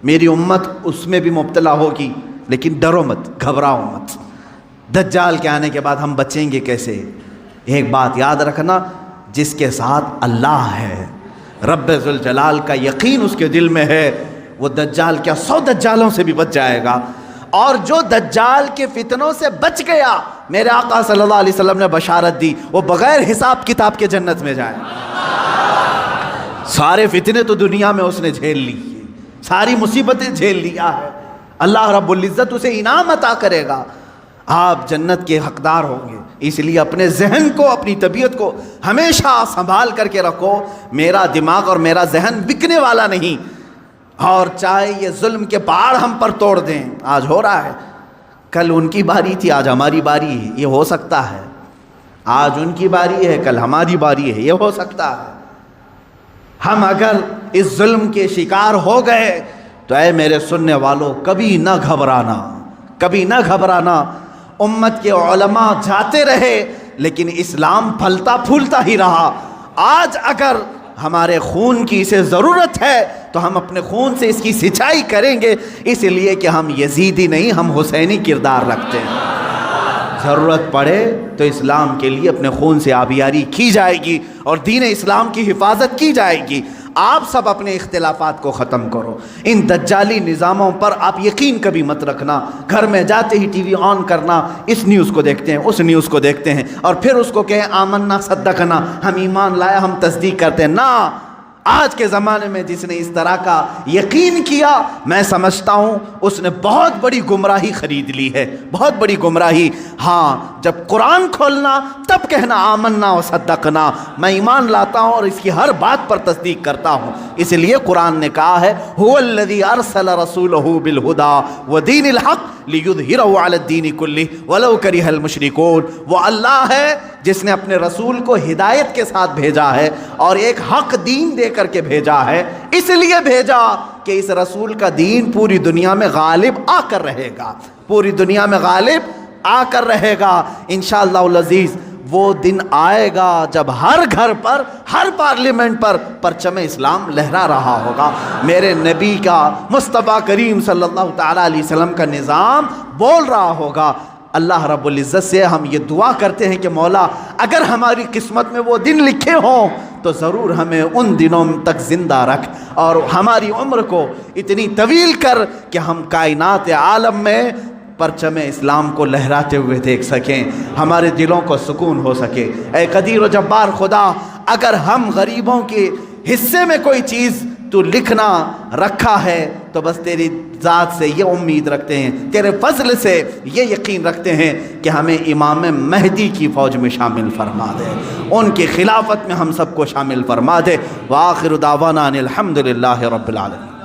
میری امت اس میں بھی مبتلا ہوگی، لیکن ڈرو مت، گھبراؤ مت۔ دجال کے آنے کے بعد ہم بچیں گے کیسے؟ ایک بات یاد رکھنا، جس کے ساتھ اللہ ہے، رب ذوالجلال کا یقین اس کے دل میں ہے، وہ دجال کیا 100 دجالوں سے بھی بچ جائے گا۔ اور جو دجال کے فتنوں سے بچ گیا، میرے آقا صلی اللہ علیہ وسلم نے بشارت دی، وہ بغیر حساب کتاب کے جنت میں جائے۔ سارے فتنے تو دنیا میں اس نے جھیل لی، ساری مصیبتیں جھیل لیا ہے، اللہ رب العزت اسے انعام عطا کرے گا، آپ جنت کے حقدار ہوں گے۔ اس لیے اپنے ذہن کو، اپنی طبیعت کو ہمیشہ سنبھال کر کے رکھو۔ میرا دماغ اور میرا ذہن بکنے والا نہیں، اور چاہے یہ ظلم کے پہاڑ ہم پر توڑ دیں، آج ہو رہا ہے، کل ان کی باری تھی آج ہماری باری ہے، یہ ہو سکتا ہے۔ آج ان کی باری ہے کل ہماری باری ہے، یہ ہو سکتا ہے۔ ہم اگر اس ظلم کے شکار ہو گئے تو اے میرے سننے والوں، کبھی نہ گھبرانا، کبھی نہ گھبرانا۔ امت کے علماء جاتے رہے لیکن اسلام پھلتا پھولتا ہی رہا۔ آج اگر ہمارے خون کی اسے ضرورت ہے تو ہم اپنے خون سے اس کی سچائی کریں گے، اس لیے کہ ہم یزیدی نہیں، ہم حسینی کردار رکھتے ہیں۔ ضرورت پڑے تو اسلام کے لیے اپنے خون سے آبیاری کی جائے گی اور دین اسلام کی حفاظت کی جائے گی۔ آپ سب اپنے اختلافات کو ختم کرو۔ ان دجالی نظاموں پر آپ یقین کبھی مت رکھنا۔ گھر میں جاتے ہی ٹی وی آن کرنا، اس نیوز کو دیکھتے ہیں، اس نیوز کو دیکھتے ہیں، اور پھر اس کو کہیں آمنا صدقنا، ہم ایمان لائے، ہم تصدیق کرتے ہیں۔ نہ، آج کے زمانے میں جس نے اس طرح کا یقین کیا، میں سمجھتا ہوں اس نے بہت بڑی گمراہی خرید لی ہے، بہت بڑی گمراہی۔ ہاں، جب قرآن کھولنا تب کہنا آمنا و صدقنا، میں ایمان لاتا ہوں اور اس کی ہر بات پر تصدیق کرتا ہوں۔ اس لیے قرآن نے کہا ہے هو الذی ارسل رسولہ بالہدی ودین الحق لِيُظْهِرَهُ عَلَى الدِّينِ كُلِّهِ وَلَوْ كَرِهَ الْمُشْرِكُونَ۔ وہ اللہ ہے جس نے اپنے رسول کو ہدایت کے ساتھ بھیجا ہے اور ایک حق دین دے کر کے بھیجا ہے، اس لیے بھیجا کہ اس رسول کا دین پوری دنیا میں غالب آ کر رہے گا، پوری دنیا میں غالب آ کر رہے گا انشاءاللہ العزیز۔ وہ دن آئے گا جب ہر گھر پر، ہر پارلیمنٹ پر پرچم اسلام لہرا رہا ہوگا، میرے نبی کا، مصطفیٰ کریم صلی اللہ تعالیٰ علیہ وسلم کا نظام بول رہا ہوگا۔ اللہ رب العزت سے ہم یہ دعا کرتے ہیں کہ مولا اگر ہماری قسمت میں وہ دن لکھے ہوں تو ضرور ہمیں ان دنوں تک زندہ رکھ اور ہماری عمر کو اتنی طویل کر کہ ہم کائنات عالم میں پرچم اسلام کو لہراتے ہوئے دیکھ سکیں، ہمارے دلوں کو سکون ہو سکے۔ اے قدیر و جبار خدا، اگر ہم غریبوں کے حصے میں کوئی چیز تو لکھنا رکھا ہے تو بس تیری ذات سے یہ امید رکھتے ہیں، تیرے فضل سے یہ یقین رکھتے ہیں کہ ہمیں امام مہدی کی فوج میں شامل فرما دے، ان کی خلافت میں ہم سب کو شامل فرما دے۔ وآخر دعوانا ان الحمد للہ رب العالمین۔